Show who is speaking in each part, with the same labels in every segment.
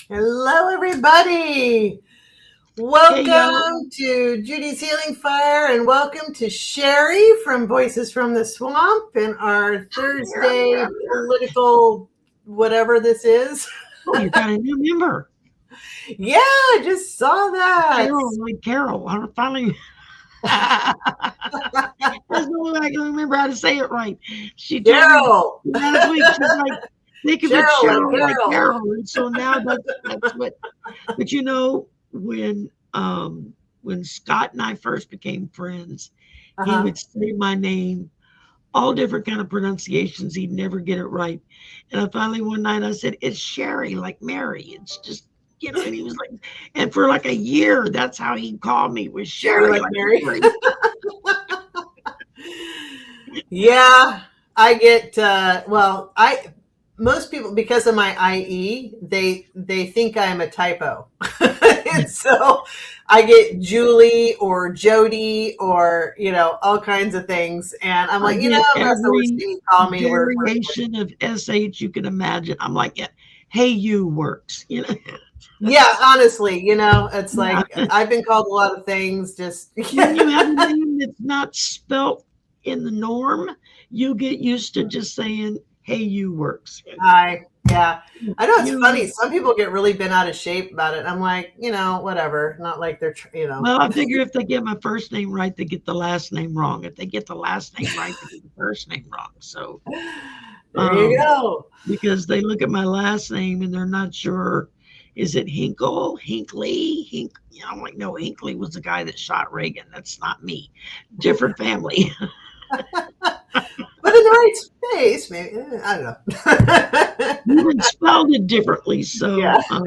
Speaker 1: Hello, everybody.
Speaker 2: Hey, y'all.
Speaker 1: Welcome to Judie's Healing Fire, and welcome to Shari from Voices from the Swamp and our Thursday political whatever this is.
Speaker 2: Oh, you got a new member.
Speaker 1: Yeah, I just saw that.
Speaker 2: Carol. I finally. That's the only way I can remember how to say it right. She told me
Speaker 1: Cheryl.
Speaker 2: last week, she's like, think of it,
Speaker 1: Cheryl like
Speaker 2: Cheryl, like
Speaker 1: Carol.
Speaker 2: Carol. And so now that's what. But when Scott and I first became friends, he
Speaker 1: Uh-huh.
Speaker 2: would say my name, all different kind of pronunciations. He'd never get it right. And I finally one night I said, "It's Sherry, like Mary. It's just." And he was like, and for like a year, that's how he called me, was
Speaker 1: Sherry
Speaker 2: Sherry,
Speaker 1: like
Speaker 2: like
Speaker 1: Mary.
Speaker 2: Mary.
Speaker 1: Yeah, I get most people, because of my IE, they think I'm a typo. And so I get Julie or Jody or all kinds of things, and I'm
Speaker 2: I
Speaker 1: like,
Speaker 2: get
Speaker 1: that's the worst
Speaker 2: every
Speaker 1: thing you call me. We're
Speaker 2: variation of SH you can imagine. I'm like, yeah, hey, you works.
Speaker 1: yeah, honestly, it's
Speaker 2: Yeah.
Speaker 1: like I've been called a lot of things. Just
Speaker 2: When you have a name that's not spelt in the norm, you get used to just saying, hey, you works.
Speaker 1: yeah. I know it's funny.
Speaker 2: You
Speaker 1: Some people get really bent out of shape about it. I'm like, whatever. Not like they're.
Speaker 2: Well, I figure if they get my first name right, they get the last name wrong. If they get the last name right, they get the first name wrong. So,
Speaker 1: There you
Speaker 2: um,
Speaker 1: go.
Speaker 2: because they look at my last name and they're not sure, is it Hinkle, Hinkley, Hink? I'm like, no, Hinkley was the guy that shot Reagan. That's not me. Different family.
Speaker 1: But in the right space, maybe. I don't know.
Speaker 2: Even spelled it differently.
Speaker 1: Yeah.
Speaker 2: So,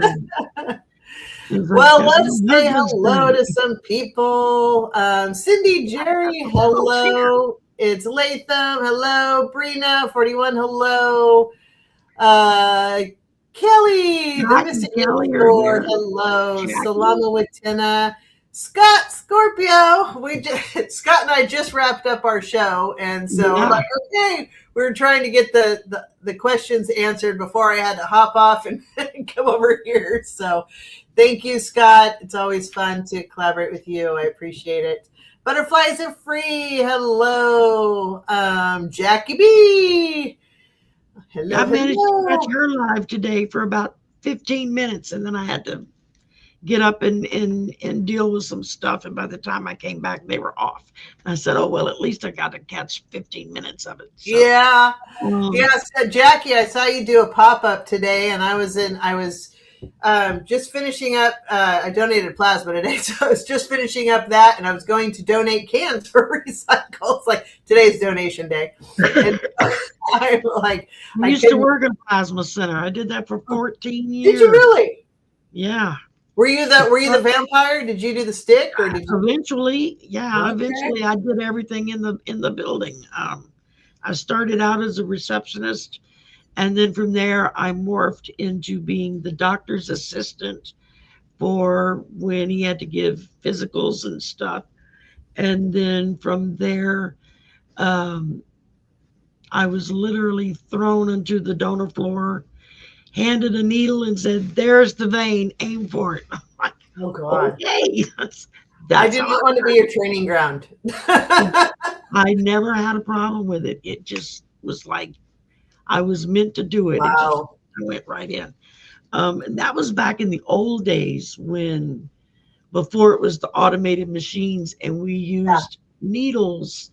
Speaker 2: it's like
Speaker 1: Well,
Speaker 2: that's my
Speaker 1: let's say
Speaker 2: husband's
Speaker 1: hello
Speaker 2: family.
Speaker 1: to some people. Cindy, Jerry,
Speaker 2: Oh, share.
Speaker 1: hello. It's Latham, hello. Brina, 41, hello. Uh, Kelly, the
Speaker 2: Scott and
Speaker 1: missing
Speaker 2: Kelly are
Speaker 1: Lord,
Speaker 2: here.
Speaker 1: hello.
Speaker 2: Jackie.
Speaker 1: Salama Watina. Scott Scorpio. Scott and I just wrapped up our show, and so we're
Speaker 2: Yeah.
Speaker 1: like, okay, we were trying to get the questions answered before I had to hop off and, and come over here. So thank you, Scott. It's always fun to collaborate with you. I appreciate it. Butterflies are free. Hello, Jackie B.
Speaker 2: Yeah, I
Speaker 1: Hello,
Speaker 2: managed to catch
Speaker 1: hello.
Speaker 2: her live today for about 15 minutes, and then I had to get up and deal with some stuff. And by the time I came back, they were off. And I said, "Oh well, at least I got to catch 15 minutes of it." So,
Speaker 1: Yeah. Yeah,
Speaker 2: um,
Speaker 1: so Jackie, I saw you do a pop up today, and I was just finishing up. I donated plasma today, so I was just finishing up that, and I was going to donate cans for recycles. Like today's donation day, and I'm like,
Speaker 2: I
Speaker 1: I
Speaker 2: used to
Speaker 1: couldn't.
Speaker 2: work in a plasma center. I did that for 14
Speaker 1: Did you
Speaker 2: years.
Speaker 1: really?
Speaker 2: Yeah.
Speaker 1: Were you the vampire? Did you do the stick, or did you?
Speaker 2: Eventually,
Speaker 1: Okay.
Speaker 2: I did everything in the building. I started out as a receptionist, and then from there, I morphed into being the doctor's assistant for when he had to give physicals and stuff. And then from there, um, I was literally thrown onto the donor floor, handed a needle, and said, "There's the vein. Aim for it." I'm like,
Speaker 1: Oh God,
Speaker 2: okay, that's
Speaker 1: I
Speaker 2: that's
Speaker 1: did
Speaker 2: how I
Speaker 1: not want to be
Speaker 2: work.
Speaker 1: your training ground.
Speaker 2: I never had a problem with it. It just was like I was meant to do it. It just
Speaker 1: Wow.
Speaker 2: I went right in. And that was back in the old days when before it was the automated machines and we
Speaker 1: Yeah.
Speaker 2: used needles,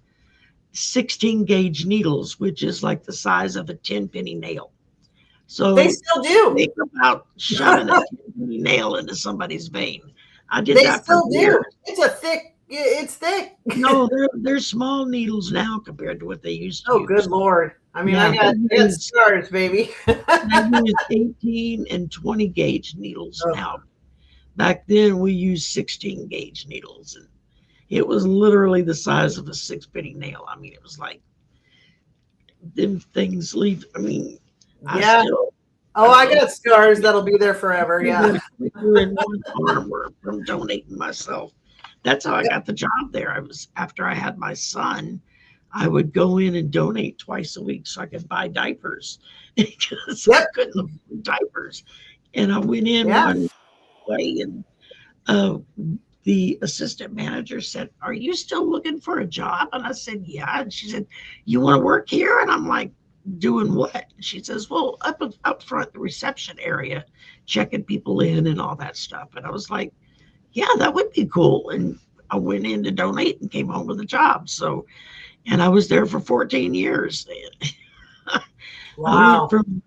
Speaker 2: 16 gauge needles, which is like the size of a 10 penny nail.
Speaker 1: They
Speaker 2: So
Speaker 1: still do.
Speaker 2: think about shoving a 10 penny nail into somebody's vein. I did
Speaker 1: They
Speaker 2: that for
Speaker 1: still
Speaker 2: years.
Speaker 1: do. It's thick.
Speaker 2: No, they're small needles now compared to what they used to
Speaker 1: Oh, good
Speaker 2: use.
Speaker 1: Lord. I mean,
Speaker 2: Yeah,
Speaker 1: I got scars, baby.
Speaker 2: they use 18 and 20 gauge needles
Speaker 1: Oh,
Speaker 2: now. Back then, we used 16 gauge needles, and it was literally the size of a six-penny nail. I mean, it was like them things leave. I mean, I
Speaker 1: yeah.
Speaker 2: still, I
Speaker 1: Oh,
Speaker 2: don't
Speaker 1: I
Speaker 2: know,
Speaker 1: got scars that'll be there forever.
Speaker 2: I
Speaker 1: Yeah.
Speaker 2: got a finger in one arm from donating myself. That's how I got the job there. I was after I had my son, I would go in and donate twice a week so I could buy diapers because I
Speaker 1: Yep.
Speaker 2: couldn't afford diapers. And I went in
Speaker 1: Yeah.
Speaker 2: one way, and uh, the assistant manager said, "Are you still looking for a job?" And I said, "Yeah." And she said, "You want to work here?" And I'm like, "Doing what?" And she says, "Well, up front, the reception area, checking people in and all that stuff." And I was like, "Yeah, that would be cool." And I went in to donate and came home with a job. So, and I was there for 14 years. I went
Speaker 1: Wow.
Speaker 2: from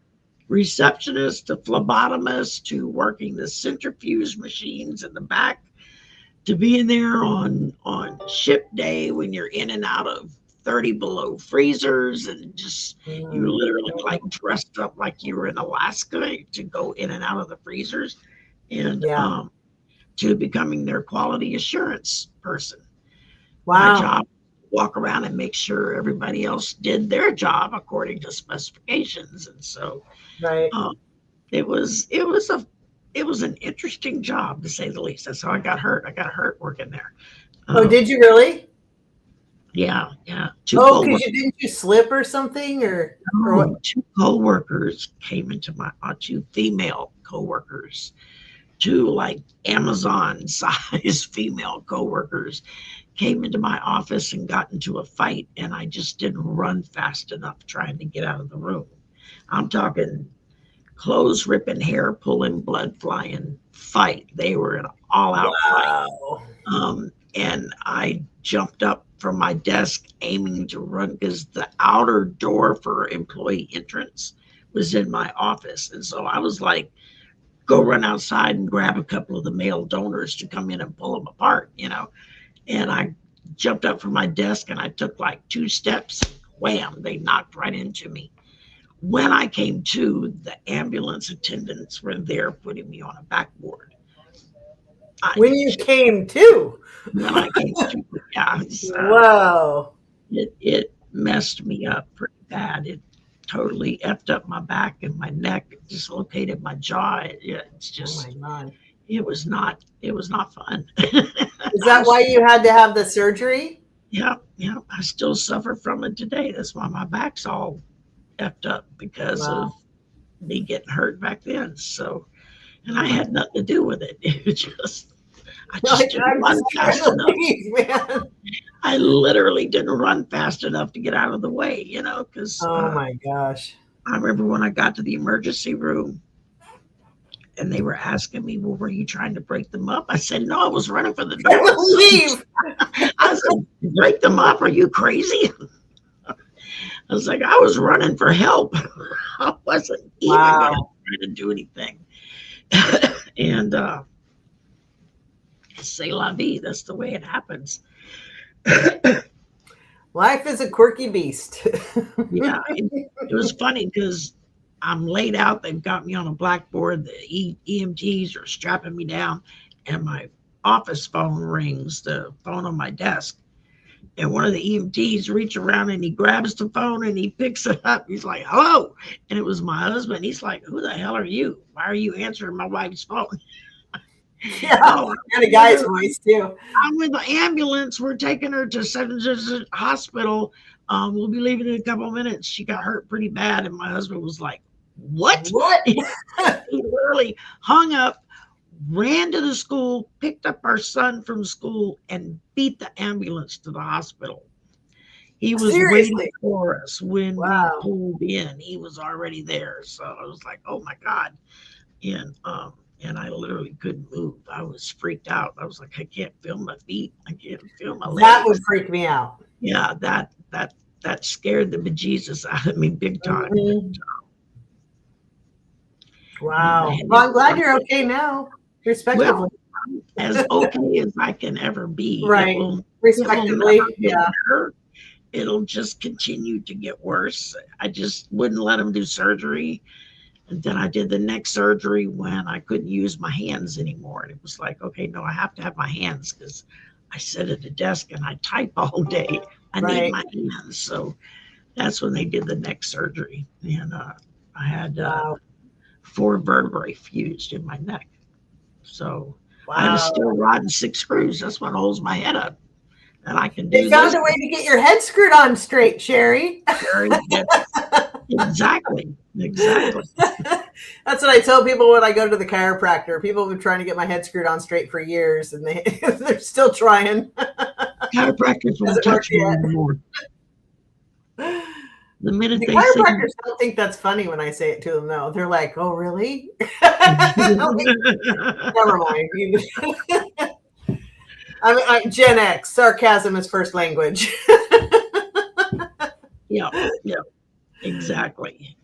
Speaker 2: receptionist to phlebotomist to working the centrifuge machines in the back to being there on ship day when you're in and out of 30 below freezers, and just you
Speaker 1: Mm,
Speaker 2: literally like dressed up like you were in Alaska to go in and out of the freezers, and
Speaker 1: yeah.
Speaker 2: to becoming their quality assurance person. My
Speaker 1: Wow.
Speaker 2: job, walk around and make sure everybody else did their job according to specifications. And so
Speaker 1: Right.
Speaker 2: um, it was an interesting job, to say the least. That's how I got hurt. I got hurt working there.
Speaker 1: Oh,
Speaker 2: um,
Speaker 1: did you really?
Speaker 2: yeah, yeah, two
Speaker 1: Oh, because
Speaker 2: co-workers.
Speaker 1: you didn't you slip or something or what?
Speaker 2: Oh, two co-workers came into my two female co-workers, two like Amazon size female co-workers came into my office and got into a fight, and I just didn't run fast enough trying to get out of the room. I'm talking clothes ripping, hair pulling, blood flying fight. They were in an all-out fight.
Speaker 1: Wow.
Speaker 2: And I jumped up from my desk aiming to run because the outer door for employee entrance was in my office. And so I was like, go run outside and grab a couple of the male donors to come in and pull them apart. And I jumped up from my desk and I took like 2 steps. Wham, they knocked right into me. When I came to, the ambulance attendants were there putting me on a backboard. I,
Speaker 1: When you came to.
Speaker 2: when I came to, yeah,
Speaker 1: Whoa.
Speaker 2: it messed me up pretty bad. It totally effed up my back and my neck. It dislocated my jaw. It's
Speaker 1: Oh my
Speaker 2: just,
Speaker 1: God.
Speaker 2: it was not fun.
Speaker 1: Is that why you had to have the surgery?
Speaker 2: Yeah, yeah. I still suffer from it today. That's why my back's all effed up, because of
Speaker 1: Wow.
Speaker 2: me getting hurt back then. So, and I had nothing to do with it. I just didn't
Speaker 1: I'm
Speaker 2: run
Speaker 1: just trying
Speaker 2: fast
Speaker 1: to
Speaker 2: enough.
Speaker 1: leave, man.
Speaker 2: I literally didn't run fast enough to get out of the way, because
Speaker 1: Oh my gosh.
Speaker 2: I remember when I got to the emergency room and they were asking me, "Well, were you trying to break them up?" I said, "No, I was running for the
Speaker 1: Trying to
Speaker 2: doors."
Speaker 1: leave.
Speaker 2: I said, "Break them up? Are you crazy?" I was like, "I was running for help. I wasn't even going to
Speaker 1: Wow.
Speaker 2: try to do anything." And c'est la vie. That's the way it happens.
Speaker 1: Life is a quirky beast.
Speaker 2: Yeah, it was funny because I'm laid out. They've got me on a blackboard. The EMTs are strapping me down, and my office phone rings, the phone on my desk. And one of the EMTs reach around and he grabs the phone and he picks it up. He's like, "Hello." And it was my husband. He's like, "Who the hell are you? Why are you answering my wife's phone?"
Speaker 1: Yeah.
Speaker 2: "Oh,
Speaker 1: Got a guy's voice too.
Speaker 2: I'm with the ambulance. We're taking her to Seven Sisters Hospital. We'll be leaving in a couple of minutes. She got hurt pretty bad." And my husband was like, "What?"
Speaker 1: What?
Speaker 2: He literally hung up, ran to the school, picked up our son from school, and beat the ambulance to the hospital. He was waiting
Speaker 1: Seriously.
Speaker 2: for us when we
Speaker 1: Wow.
Speaker 2: pulled in. He was already there. So I was like, "Oh my God." And I literally couldn't move. I was freaked out. I was like, "I can't feel my feet. I can't feel my
Speaker 1: That would
Speaker 2: legs."
Speaker 1: freak me out.
Speaker 2: Yeah, that scared the bejesus out of me big time.
Speaker 1: Mhm.
Speaker 2: And
Speaker 1: Wow.
Speaker 2: man,
Speaker 1: Well, I'm glad you're okay now, respectively.
Speaker 2: well, I'm as okay as I can ever be. It
Speaker 1: Right.
Speaker 2: will
Speaker 1: Respectively.
Speaker 2: never get
Speaker 1: Yeah.
Speaker 2: better. It'll just continue to get worse. I just wouldn't let them do surgery. And then I did the next surgery when I couldn't use my hands anymore. And it was like, okay, no, I have to have my hands because I sit at a desk and I type all day. I need
Speaker 1: Right.
Speaker 2: my hands. So that's when they did the neck surgery. And I had
Speaker 1: Wow.
Speaker 2: 4 vertebrae fused in my neck. So I have a
Speaker 1: Wow.
Speaker 2: steel rod and 6 screws. That's what holds my head up. And I can
Speaker 1: They
Speaker 2: do
Speaker 1: found
Speaker 2: this.
Speaker 1: a way to get your head screwed on straight, Shari.
Speaker 2: Exactly. Exactly.
Speaker 1: That's what I tell people when I go to the chiropractor. People have been trying to get my head screwed on straight for years, and they're still trying.
Speaker 2: Chiropractors won't
Speaker 1: Hasn't worked
Speaker 2: touch you
Speaker 1: yet.
Speaker 2: anymore. The minute
Speaker 1: The
Speaker 2: they say,
Speaker 1: chiropractors don't think that's funny when I say it to them, though. They're like, "Oh, really?" Like, never mind. I'm Gen X. Sarcasm is first language.
Speaker 2: yeah, exactly.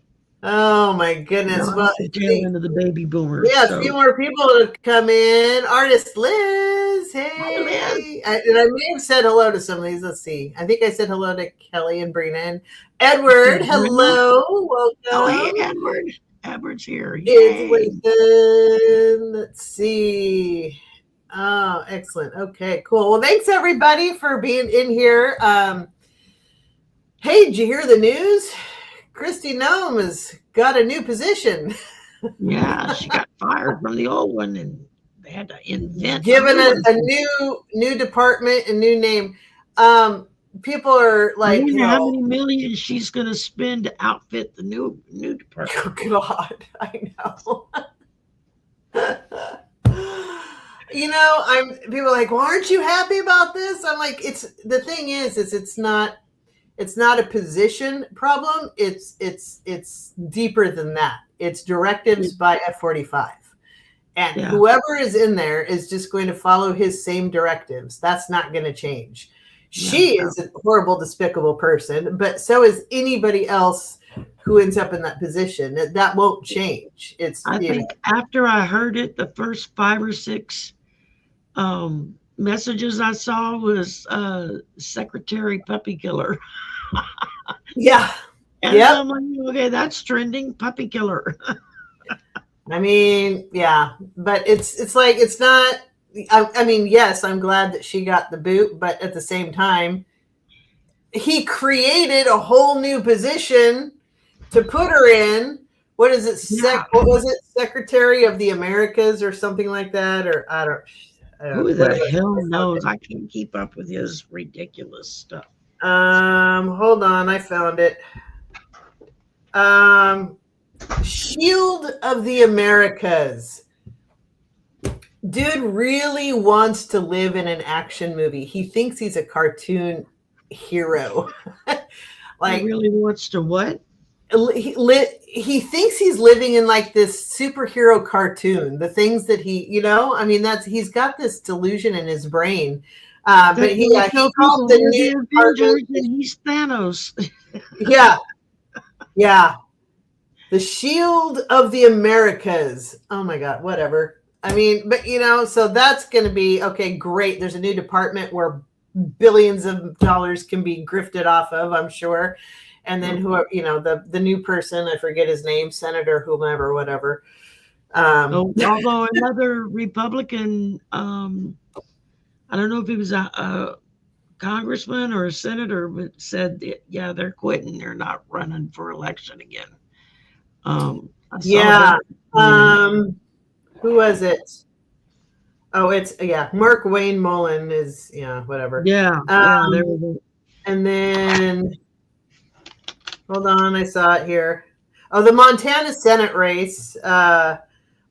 Speaker 1: Oh my goodness!
Speaker 2: No,
Speaker 1: Well,
Speaker 2: the tail end of the baby boomers.
Speaker 1: yeah,
Speaker 2: So.
Speaker 1: a few more people have come in. Artist Liz, hey.
Speaker 2: Hi, Liz.
Speaker 1: And I may have said hello to some of these. Let's see. I think I said hello to Kelly and Brina. And Edward, hello. Welcome.
Speaker 2: Oh, hey, Edward. Edward's here.
Speaker 1: It's Lathan. Let's see. Oh, excellent. Okay, cool. Well, thanks everybody for being in here. Hey, did you hear the news? Christy Nome has got a new position.
Speaker 2: Yeah, she got fired from the old one, and they had to invent.
Speaker 1: Given a new department and new name. People are like,
Speaker 2: I wonder how many millions she's going to spend to outfit the new department.
Speaker 1: Oh God, I know. People are like, well, aren't you happy about this? I'm like, the thing is it's not a position problem. It's deeper than that. It's directives by F-45. And whoever is in there is just going to follow his same directives. That's not going to change. She is a horrible, despicable person, but so is anybody else who ends up in that position. That won't change. I
Speaker 2: think after I heard it, the first 5 or 6 messages I saw was Secretary Puppy Killer.
Speaker 1: Yeah.
Speaker 2: And I'm like, okay, that's trending, puppy killer.
Speaker 1: I mean, yeah, but it's like, it's not, I mean, yes, I'm glad that she got the boot, but at the same time, he created a whole new position to put her in. What is it? What was it? Secretary of the Americas or something like that? Or I don't
Speaker 2: Who the hell knows? I can't keep up with his ridiculous stuff.
Speaker 1: Hold on, I found it. Shield of the Americas. Dude really wants to live in an action movie. He thinks he's a cartoon hero.
Speaker 2: He really wants to what?
Speaker 1: He thinks he's living in like this superhero cartoon. The things that he's got this delusion in his brain. But he called the new
Speaker 2: Avengers, and he's Thanos.
Speaker 1: Yeah. The Shield of the Americas. Oh my God, whatever. I mean, but so that's going to be, okay, great. There's a new department where billions of dollars can be grifted off of, I'm sure. And then the new person, I forget his name, Senator, whomever, whatever.
Speaker 2: Although another Republican, I don't know if he was a congressman or a senator, but said, they're quitting. They're not running for election again.
Speaker 1: Who was it? Oh, it's Mark Wayne Mullen is whatever.
Speaker 2: There we go.
Speaker 1: And then hold on, I saw it here. Oh, the Montana Senate race.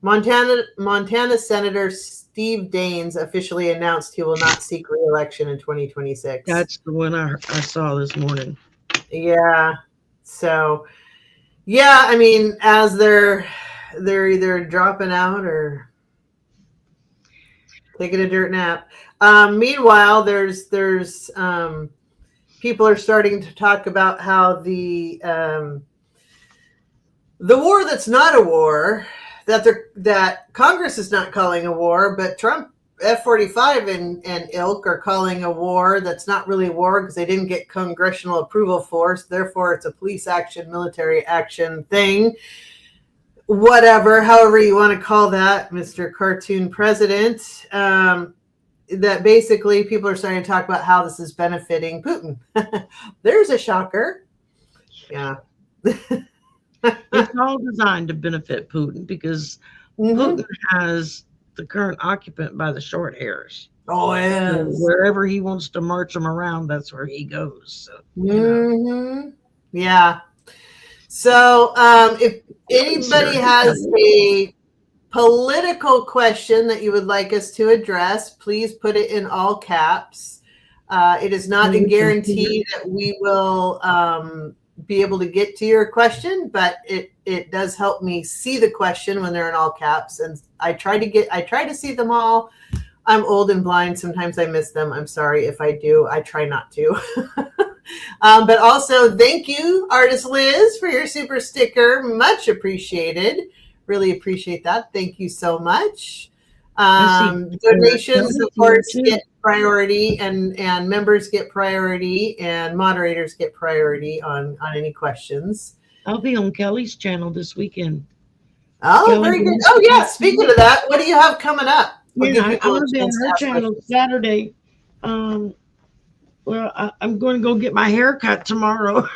Speaker 1: Montana Senator Steve Daines officially announced he will not seek re-election in 2026.
Speaker 2: That's the one I saw this morning.
Speaker 1: Yeah. So I mean, as they're either dropping out or taking a dirt nap. Meanwhile, there's people are starting to talk about how the war that's not a war, that Congress is not calling a war, but Trump, F-45 and ilk are calling a war that's not really a war because they didn't get congressional approval for, so therefore it's a police action, military action thing. Whatever, however you want to call that, Mr. Cartoon President, that basically people are starting to talk about how this is benefiting Putin. There's a shocker. Yeah.
Speaker 2: It's all designed to benefit Putin because Putin has the current occupant by the short hairs.
Speaker 1: Oh, yeah.
Speaker 2: So wherever he wants to march them around, that's where he goes. So,
Speaker 1: Yeah. So if anybody has a political question that you would like us to address, please put it in all caps. It is not a guarantee that we will be able to get to your question, but it does help me see the question when they're in all caps. And I try to see them all. I'm old and blind. Sometimes I miss them. I'm sorry if I do. I try not to. But also, thank you, Artist Liz, for your super sticker. Much appreciated. Really appreciate that. Thank you so much. Donations, of course, get priority, and members get priority, and moderators get priority on any questions.
Speaker 2: I'll be on Kelly's channel this weekend.
Speaker 1: Oh, Kelly, very good. Oh, yeah. Speaking of that, what do you have coming up?
Speaker 2: Yeah, I'm going to be on her channel Saturday. Well, I'm going to go get my hair cut tomorrow.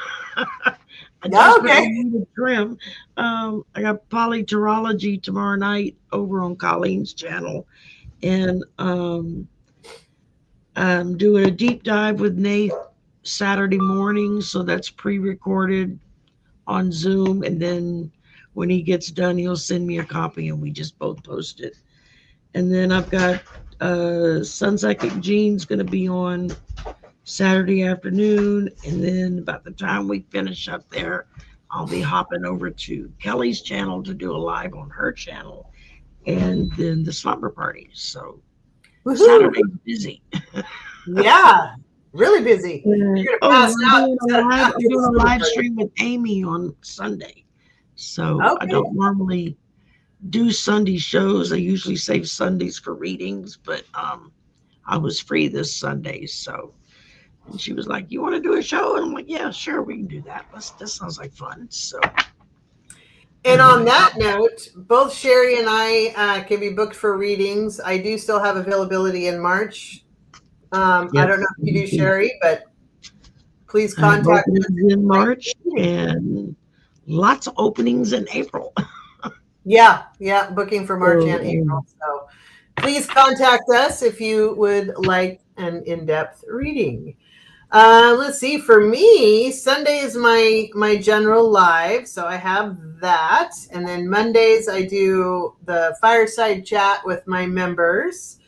Speaker 1: Okay.
Speaker 2: Trim. I got polyterology tomorrow night over on Colleen's channel, and I'm doing a deep dive with Nate Saturday morning, so that's pre-recorded on Zoom, and then when he gets done, he'll send me a copy, and we just both post it. And then I've got Sun Psychic Jean's going to be on Saturday afternoon, and then about the time we finish up there, I'll be hopping over to Kelly's channel to do a live on her channel, and then the slumber parties. So Saturday's busy.
Speaker 1: Yeah, really busy. I'm
Speaker 2: doing a live stream with Amy on Sunday. So okay. I don't normally do Sunday shows. I usually save Sundays for readings, but I was free this Sunday, so. And she was like, "You want to do a show?" And I'm like, "Yeah, sure, we can do that. That sounds like fun." So.
Speaker 1: And on that note, both Shari and I can be booked for readings. I do still have availability in March. Yes. I don't know if you do, Shari, but please contact us
Speaker 2: in March, and lots of openings in April.
Speaker 1: Yeah, booking for March and April. So please contact us if you would like an in-depth reading. Let's see. For me, Sunday is my general live, so I have that, and then Mondays I do the fireside chat with my members,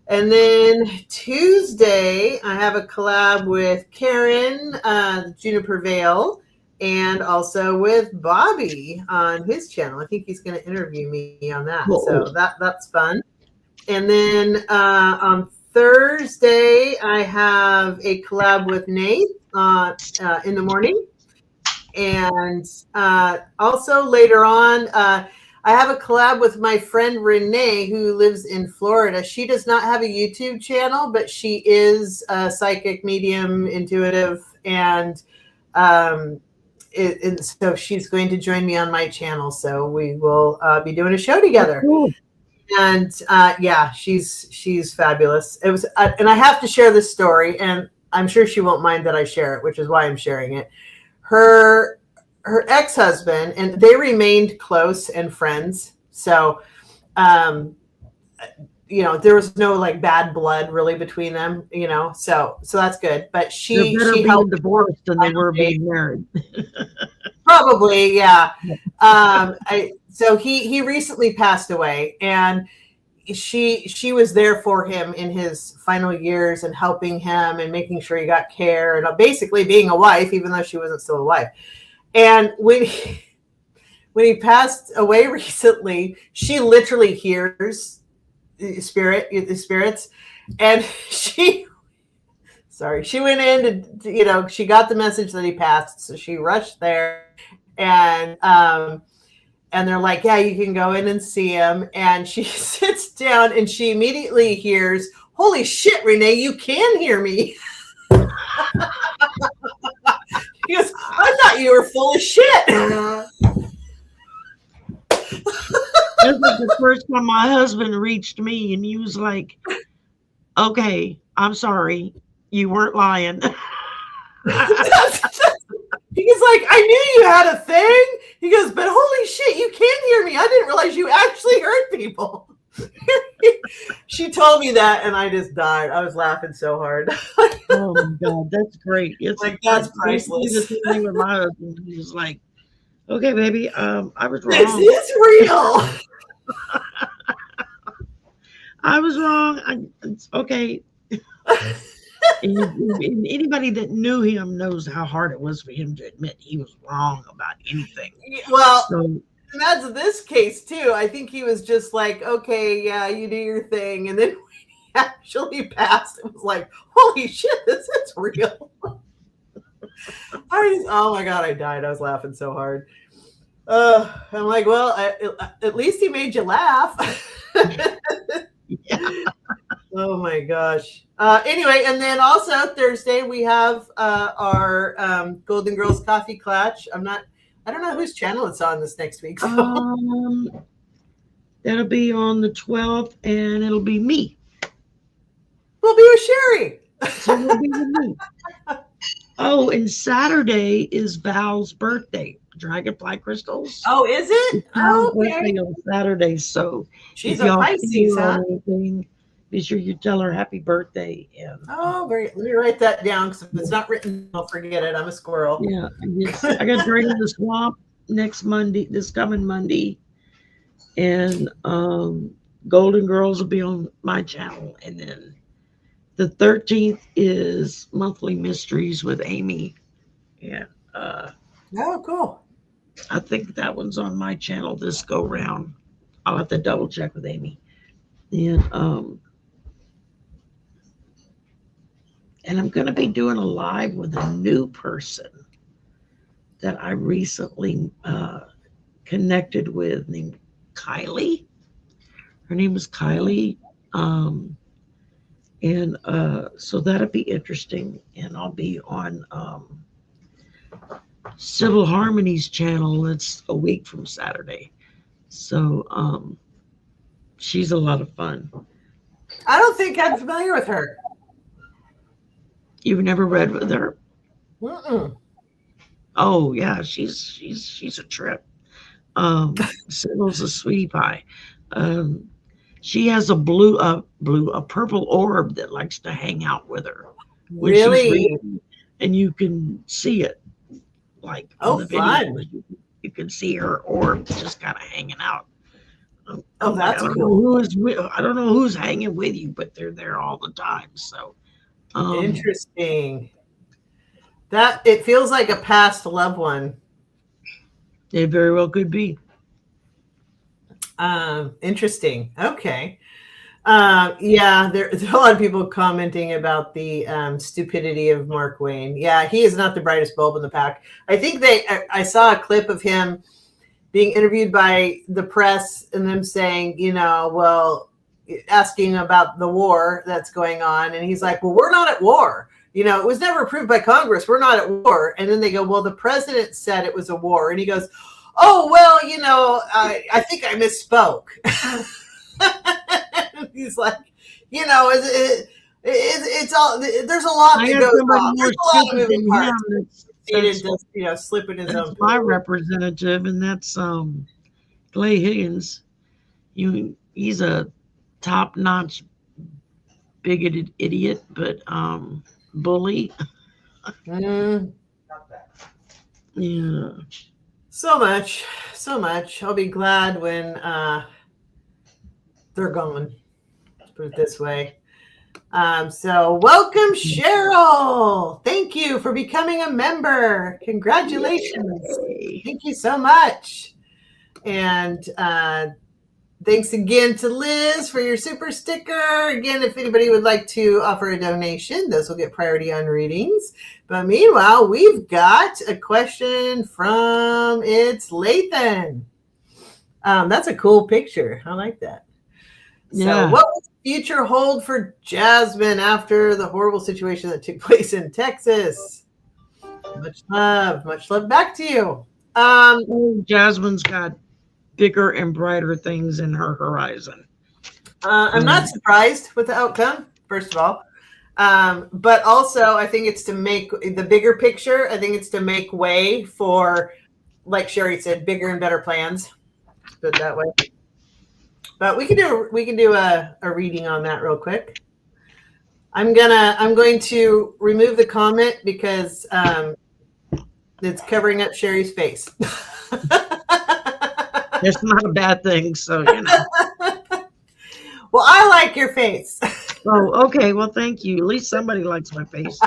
Speaker 1: and then Tuesday I have a collab with Karen, Juniper Vale, and also with Bobby on his channel. I think he's going to interview me on that, so that's fun. And then on Thursday, I have a collab with Nate in the morning. And also later on, I have a collab with my friend Renee, who lives in Florida. She does not have a YouTube channel, but she is a psychic, medium, intuitive, and so she's going to join me on my channel. So we will be doing a show together. Cool. And she's fabulous. It was, and I have to share this story, and I'm sure she won't mind that I share it, which is why I'm sharing it. Her ex-husband, and they remained close and friends. So, there was no like bad blood really between them. So that's good. But she helped
Speaker 2: divorced than they were being married.
Speaker 1: Probably, yeah. So he recently passed away, and she was there for him in his final years and helping him and making sure he got care and basically being a wife, even though she wasn't still a wife. And when he passed away recently, she literally hears the spirits, and she went in to, she got the message that he passed, so she rushed there. And they're like, yeah, you can go in and see him. And she sits down and she immediately hears, holy shit, Renee, you can hear me. He goes, I thought you were full of shit.
Speaker 2: That's like the first time my husband reached me, and he was like, okay, I'm sorry, you weren't lying.
Speaker 1: He goes like, I knew you had a thing. He goes, but holy shit, you can hear me. I didn't realize you actually heard people. She told me that, and I just died. I was laughing so hard.
Speaker 2: Oh my God, that's great. It's
Speaker 1: like, that's priceless.
Speaker 2: The thing with my husband, he was like, Okay, baby. I was
Speaker 1: This
Speaker 2: wrong.
Speaker 1: is real.
Speaker 2: I was wrong. It's okay. And anybody that knew him knows how hard it was for him to admit he was wrong about anything.
Speaker 1: Well,
Speaker 2: So
Speaker 1: and that's this case too. I think he was just like, okay, yeah, you do your thing. And then when he actually passed, it was like, holy shit, this is real. Oh my God, I died. I was laughing so hard. I'm like, well, at least he made you laugh.
Speaker 2: yeah.
Speaker 1: Oh my gosh. Anyway, and then also Thursday we have our Golden Girls Coffee Clutch. I don't know whose channel it's on this next week. So.
Speaker 2: That'll be on the 12th, and it'll be me.
Speaker 1: We'll be with Shari.
Speaker 2: So we'll be with me. Oh, and Saturday is Val's birthday. Dragonfly crystals.
Speaker 1: Oh, is it?
Speaker 2: It's Val's
Speaker 1: Okay.
Speaker 2: birthday on Saturday. So
Speaker 1: She's
Speaker 2: if
Speaker 1: a
Speaker 2: y'all
Speaker 1: Pisces,
Speaker 2: see her
Speaker 1: huh?
Speaker 2: or anything, be sure you tell her happy birthday. And
Speaker 1: Let me write that down because if it's not written, I'll forget it. I'm a squirrel.
Speaker 2: yeah, I got Dragon the Swamp next Monday, this coming Monday, and Golden Girls will be on my channel, and then the 13th is Monthly Mysteries with Amy, and
Speaker 1: Oh, cool.
Speaker 2: I think that one's on my channel this go round. I'll have to double check with Amy. And I'm going to be doing a live with a new person that I recently connected with named Kylie. Her name is Kylie. So that'll be interesting. And I'll be on Civil Harmony's channel. It's a week from Saturday. So she's a lot of fun.
Speaker 1: I don't think I'm familiar with her.
Speaker 2: You've never read with her?
Speaker 1: Mm-mm.
Speaker 2: Oh yeah, she's a trip. Civil's a sweetie pie. She has a purple orb that likes to hang out with her. When she's
Speaker 1: Really?
Speaker 2: reading, and you can see it, like on the video.
Speaker 1: Fun.
Speaker 2: You can see her orb just kind of hanging out.
Speaker 1: Oh, that's
Speaker 2: I don't
Speaker 1: cool.
Speaker 2: I don't know who's hanging with you, but they're there all the time. So
Speaker 1: Interesting. That it feels like a past loved one.
Speaker 2: It very well could be.
Speaker 1: Interesting. Okay. Yeah, there's a lot of people commenting about the stupidity of Mark Wayne. Yeah, he is not the brightest bulb in the pack. I think I saw a clip of him being interviewed by the press and them saying, well, asking about the war that's going on. And he's like, well, we're not at war. It was never approved by Congress. We're not at war. And then they go, well, the president said it was a war. And he goes, oh, well, I think I misspoke. He's like, it's all, there's a lot that goes on. There's a lot of moving parts. He didn't just, slip in his own.
Speaker 2: My representative, and that's Clay Higgins. He's a top-notch bigoted idiot, but bully. Yeah.
Speaker 1: So much. I'll be glad when they're gone. Let's put it this way. So welcome, Cheryl. Thank you for becoming a member. Congratulations.
Speaker 2: Yay.
Speaker 1: Thank you so much. And thanks again to Liz for your super sticker. Again, if anybody would like to offer a donation, those will get priority on readings. But meanwhile, we've got a question from Lathan. That's a cool picture. I like that.
Speaker 2: Yeah.
Speaker 1: So what will the future hold for Jasmine after the horrible situation that took place in Texas? Much love back to you.
Speaker 2: Jasmine's got bigger and brighter things in her horizon.
Speaker 1: I'm not surprised with the outcome, first of all. But also I think it's to make the bigger picture. I think it's to make way for, like Shari said, bigger and better plans. Put it that way. But we can do a reading on that real quick. I'm going to remove the comment because It's covering up Shari's face.
Speaker 2: It's not a bad thing, so you know.
Speaker 1: Well, I like your face.
Speaker 2: Oh, okay. Well, thank you. At least somebody likes my face.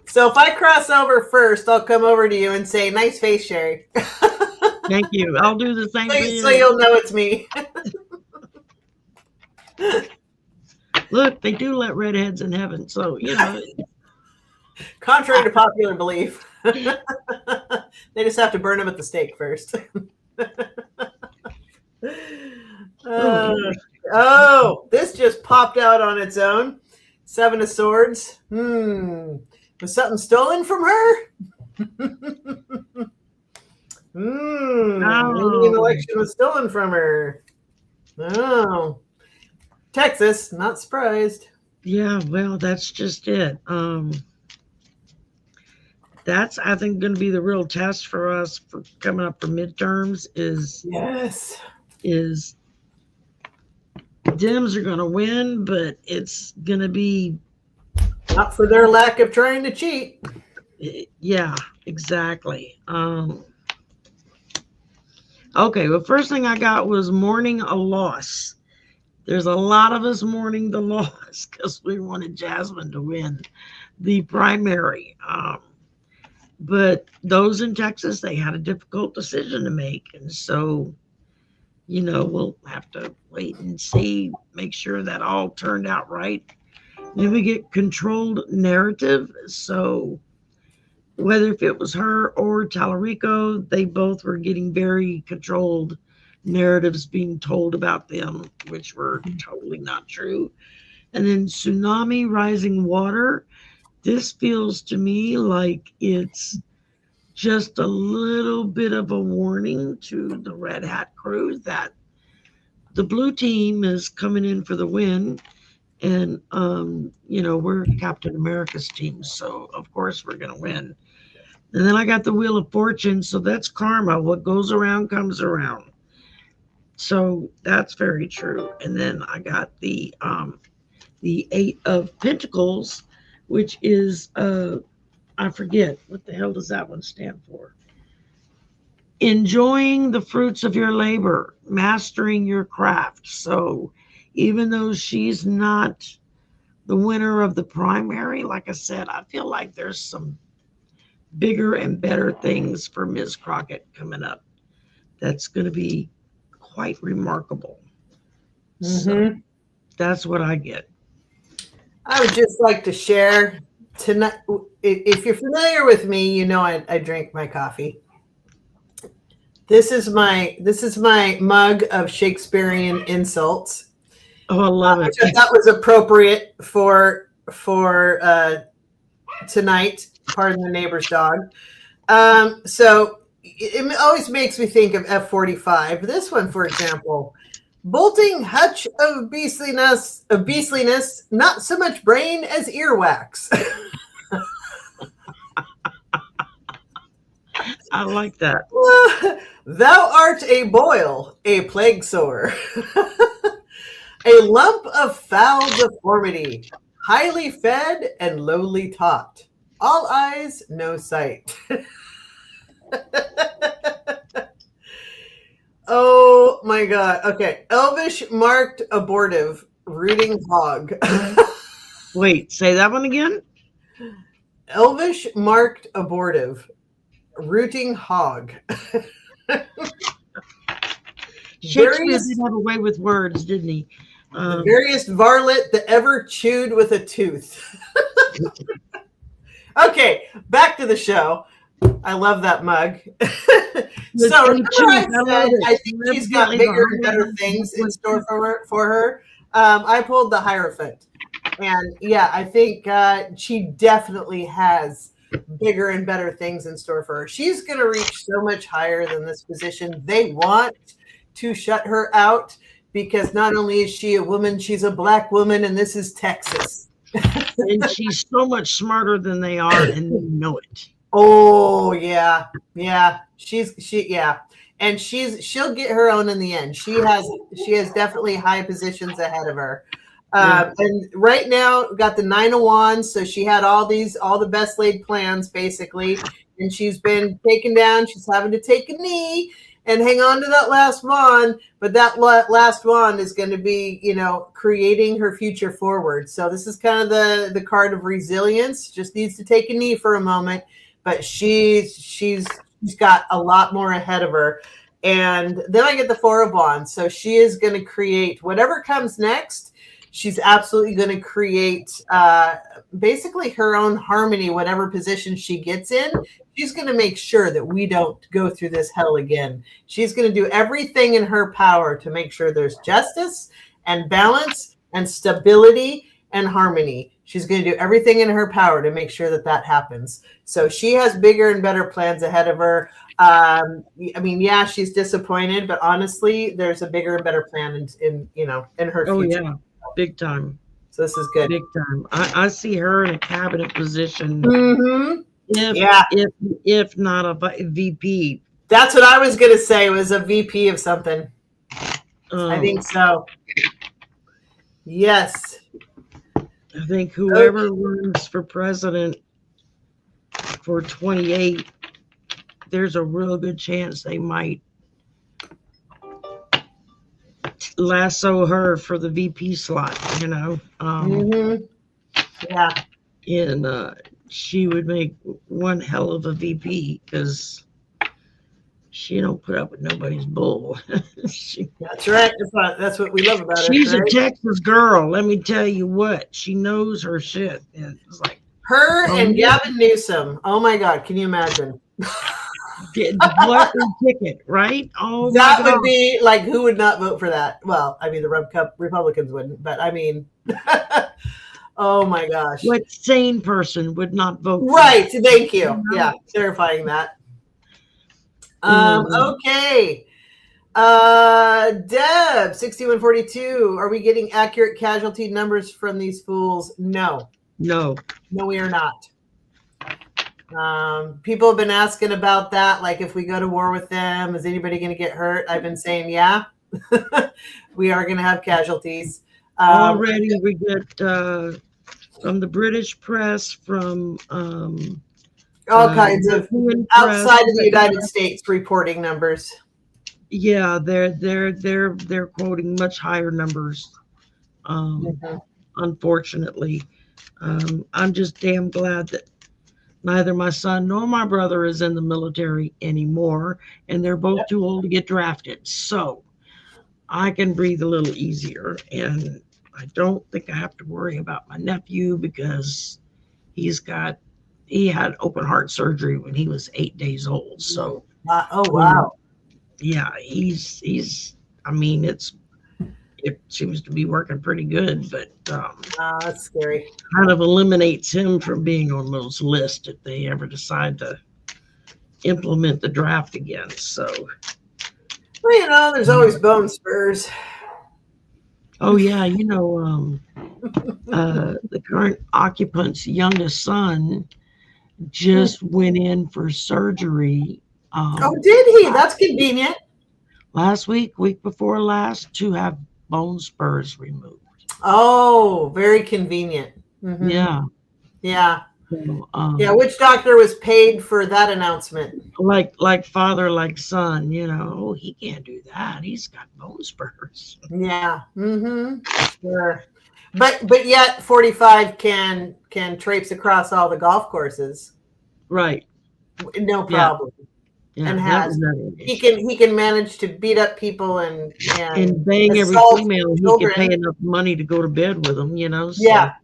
Speaker 1: So if I cross over first, I'll come over to you and say, "Nice face, Shari."
Speaker 2: Thank you. I'll do the same thing.
Speaker 1: So you'll know it's me.
Speaker 2: Look, they do let redheads in heaven, so you know.
Speaker 1: Contrary to popular belief, they just have to burn them at the stake first. Oh, this just popped out on its own. 7 of Swords. Was something stolen from her? Maybe an election was stolen from her. Oh. Texas, not surprised.
Speaker 2: Yeah, well, that's just it. That's, I think, going to be the real test for us for coming up for midterms is Dems are going to win, but it's going to be
Speaker 1: not for their lack of trying to cheat.
Speaker 2: Yeah, exactly. Okay, well, first thing I got was mourning a loss. There's a lot of us mourning the loss because we wanted Jasmine to win the primary. But those in Texas, they had a difficult decision to make. And so, you know, we'll have to wait and see, make sure that all turned out right. Then we get controlled narrative. So whether if it was her or Talarico, they both were getting very controlled narratives being told about them, which were totally not true. And then tsunami, rising water. This feels to me like it's just a little bit of a warning to the Red Hat crew that the blue team is coming in for the win. And, you know, we're Captain America's team, so of course we're going to win. And then I got the Wheel of Fortune, so that's karma. What goes around comes around. So that's very true. And then I got the 8 of Pentacles, which is I forget what the hell does that one stand for. Enjoying the fruits of your labor, mastering your craft. So even though she's not the winner of the primary, like I said, I feel like there's some bigger and better things for Ms. Crockett coming up. That's going to be quite remarkable. So that's what I get.
Speaker 1: I would just like to share tonight. If you're familiar with me, you know I drink my coffee. This is my mug of Shakespearean insults.
Speaker 2: Oh, I love it.
Speaker 1: Which I thought was appropriate for tonight. Pardon the neighbor's dog. So it always makes me think of F-45. This one, for example. Bolting hutch of beastliness, not so much brain as earwax.
Speaker 2: I like that.
Speaker 1: Thou art a boil, a plague sore, a lump of foul deformity, highly fed and lowly taught, all eyes, no sight. Oh my God. Okay. Elvish marked abortive, rooting hog.
Speaker 2: Wait, say that one again?
Speaker 1: Elvish marked abortive, rooting hog.
Speaker 2: Shakespeare did have a way with words, didn't he?
Speaker 1: The veriest varlet that ever chewed with a tooth. Okay, back to the show. I love that mug. So I think she's got bigger and better things in store for her. I pulled the Hierophant. And yeah, I think she definitely has bigger and better things in store for her. She's going to reach so much higher than this position. They want to shut her out because not only is she a woman, she's a Black woman, and this is Texas.
Speaker 2: And she's so much smarter than they are, and they know it.
Speaker 1: Oh yeah, and she'll get her own in the end. She has definitely high positions ahead of her. And right now, we've got the Nine of Wands. So she had all the best laid plans, basically. And she's been taken down. She's having to take a knee and hang on to that last wand. But that last wand is going to be, creating her future forward. So this is kind of the card of resilience. Just needs to take a knee for a moment. But she's got a lot more ahead of her. And then I get the Four of Wands. So she is going to create whatever comes next. She's absolutely going to create basically her own harmony, whatever position she gets in. She's going to make sure that we don't go through this hell again. She's going to do everything in her power to make sure there's justice and balance and stability and harmony. She's going to do everything in her power to make sure that happens. So she has bigger and better plans ahead of her. She's disappointed, but honestly, there's a bigger and better plan in her future.
Speaker 2: Oh, yeah. Big time.
Speaker 1: So this is good.
Speaker 2: Big time. I see her in a cabinet position.
Speaker 1: Mm-hmm.
Speaker 2: If not a VP.
Speaker 1: That's what I was going to say, was a VP of something. I think so. Yes.
Speaker 2: I think whoever runs for president for 28, there's a real good chance they might lasso her for the VP slot,
Speaker 1: Yeah.
Speaker 2: And she would make one hell of a VP because she don't put up with nobody's bull.
Speaker 1: That's right. That's what we love about her.
Speaker 2: She's a Texas girl. Let me tell you what. She knows her shit. And it's like
Speaker 1: her and Gavin Newsom. Oh my God. Can you imagine?
Speaker 2: Get the lottery ticket, right? Oh,
Speaker 1: that would be like, who would not vote for that? Well, I mean, the Republicans wouldn't, but I mean, oh my gosh.
Speaker 2: What sane person would not vote for
Speaker 1: right.
Speaker 2: that?
Speaker 1: Thank you. Yeah. Clarifying that. Okay. Deb, 6142. Are we getting accurate casualty numbers from these fools? No, we are not. People have been asking about that. Like, if we go to war with them, is anybody going to get hurt? I've been saying, yeah, we are going to have casualties.
Speaker 2: Already we get from the British press, from
Speaker 1: all kinds of outside of the United States reporting numbers.
Speaker 2: Yeah, they're quoting much higher numbers. Unfortunately, I'm just damn glad that neither my son nor my brother is in the military anymore, and they're both too old to get drafted. So I can breathe a little easier, and I don't think I have to worry about my nephew because he had open heart surgery when he was 8 days old. So
Speaker 1: wow.
Speaker 2: Yeah, he's I mean, it seems to be working pretty good, but
Speaker 1: that's scary.
Speaker 2: Kind of eliminates him from being on those lists if they ever decide to implement the draft again. So,
Speaker 1: well, there's always bone spurs.
Speaker 2: Oh yeah, the current occupant's youngest son just went in for surgery.
Speaker 1: Did he? That's convenient.
Speaker 2: Week before last, to have bone spurs removed.
Speaker 1: Oh, very convenient. Mm-hmm.
Speaker 2: Yeah.
Speaker 1: So, which doctor was paid for that announcement?
Speaker 2: Like father, like son, he can't do that. He's got bone spurs.
Speaker 1: Yeah. Mm-hmm. Sure. But yet 45 can traipse across all the golf courses.
Speaker 2: Right.
Speaker 1: No problem.
Speaker 2: Yeah,
Speaker 1: and he can manage to beat up people and
Speaker 2: bang every female. He can pay enough money to go to bed with them, So.
Speaker 1: Yeah,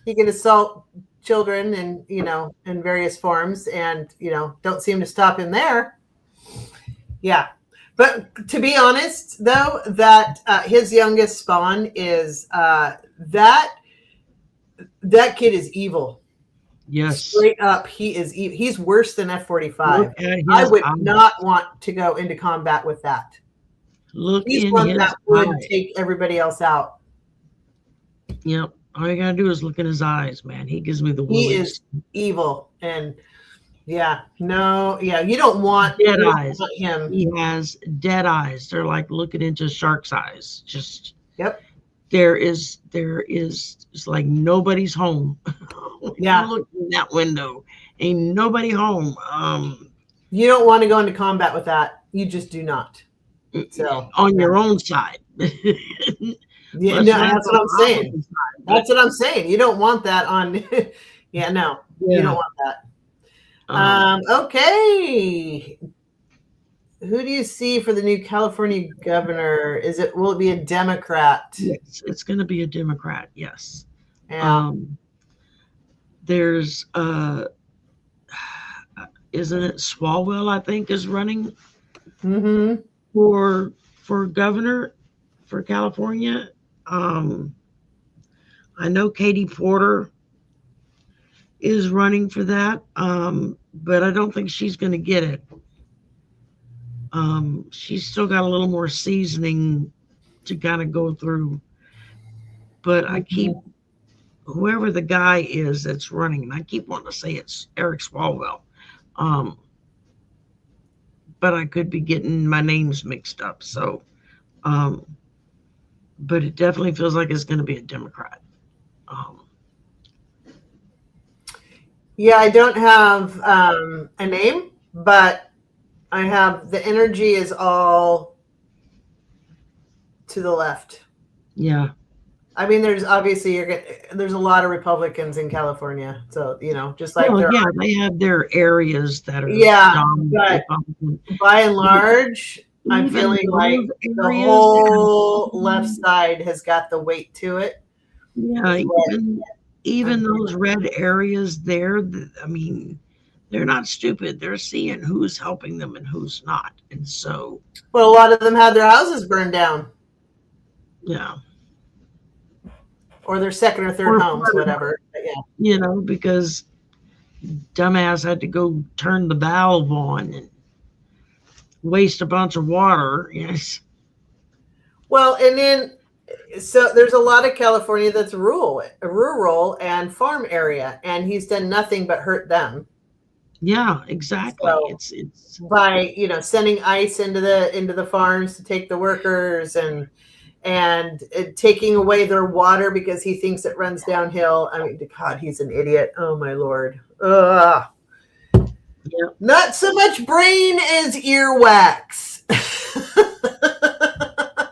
Speaker 1: he can assault children in various forms, and don't seem to stop him there. Yeah, but to be honest, though, that his youngest spawn is that kid is evil.
Speaker 2: Yes.
Speaker 1: Straight up, he is evil. He's worse than F-45. I would not want to go into combat with that. He's one that would take everybody else out.
Speaker 2: Yep. All you gotta do is look in his eyes, man. He gives me the willies.
Speaker 1: He is evil, and you don't want
Speaker 2: dead eyes.
Speaker 1: Him.
Speaker 2: He has dead eyes. They're like looking into shark's eyes. Just
Speaker 1: yep.
Speaker 2: it's like nobody's home.
Speaker 1: Yeah.
Speaker 2: You look in that window, ain't nobody home.
Speaker 1: You don't want to go into combat with that. You just do not. So
Speaker 2: On your own side.
Speaker 1: yeah,
Speaker 2: Much
Speaker 1: no,
Speaker 2: less
Speaker 1: that's
Speaker 2: on
Speaker 1: what I'm
Speaker 2: the
Speaker 1: saying.
Speaker 2: opposite side,
Speaker 1: That's what I'm saying. You don't want that on. Yeah, no, you don't
Speaker 2: yeah.
Speaker 1: want that.
Speaker 2: Um,
Speaker 1: Okay. Who do you see for the new California governor? Will it be a Democrat?
Speaker 2: yes, it's going to be a Democrat. Yes.
Speaker 1: Yeah.
Speaker 2: There's isn't it Swalwell, I think, is running
Speaker 1: Mm-hmm.
Speaker 2: for governor for California. I know Katie Porter is running for that, but I don't think she's going to get it. She's still got a little more seasoning to kind of go through. But I keep whoever the guy is that's running, and I keep wanting to say it's Eric Swalwell. But I could be getting my names mixed up. So, but it definitely feels like it's going to be a Democrat.
Speaker 1: Yeah, I don't have a name, but I have the energy is all to the left.
Speaker 2: Yeah.
Speaker 1: I mean, there's obviously there's a lot of Republicans in California, so just like there are.
Speaker 2: They have their areas that are dominant
Speaker 1: but
Speaker 2: Republican.
Speaker 1: by and large, I'm
Speaker 2: Even
Speaker 1: feeling like
Speaker 2: those
Speaker 1: the
Speaker 2: areas
Speaker 1: whole left side has got the weight to it.
Speaker 2: Yeah, even those red areas there, I mean, they're not stupid. They're seeing who's helping them and who's not. And so,
Speaker 1: Well, a lot of them had their houses burned down,
Speaker 2: yeah.
Speaker 1: or their second or third homes, whatever. But yeah.
Speaker 2: Because dumbass had to go turn the valve on and waste a bunch of water. Yes.
Speaker 1: Well, and then so there's a lot of California that's rural and farm area, and he's done nothing but hurt them.
Speaker 2: Yeah, exactly.
Speaker 1: So
Speaker 2: it's
Speaker 1: by sending ice into the farms to take the workers and taking away their water because he thinks it runs downhill. I mean, God, he's an idiot. Oh my Lord. Ugh.
Speaker 2: Yeah.
Speaker 1: Not so much brain as earwax.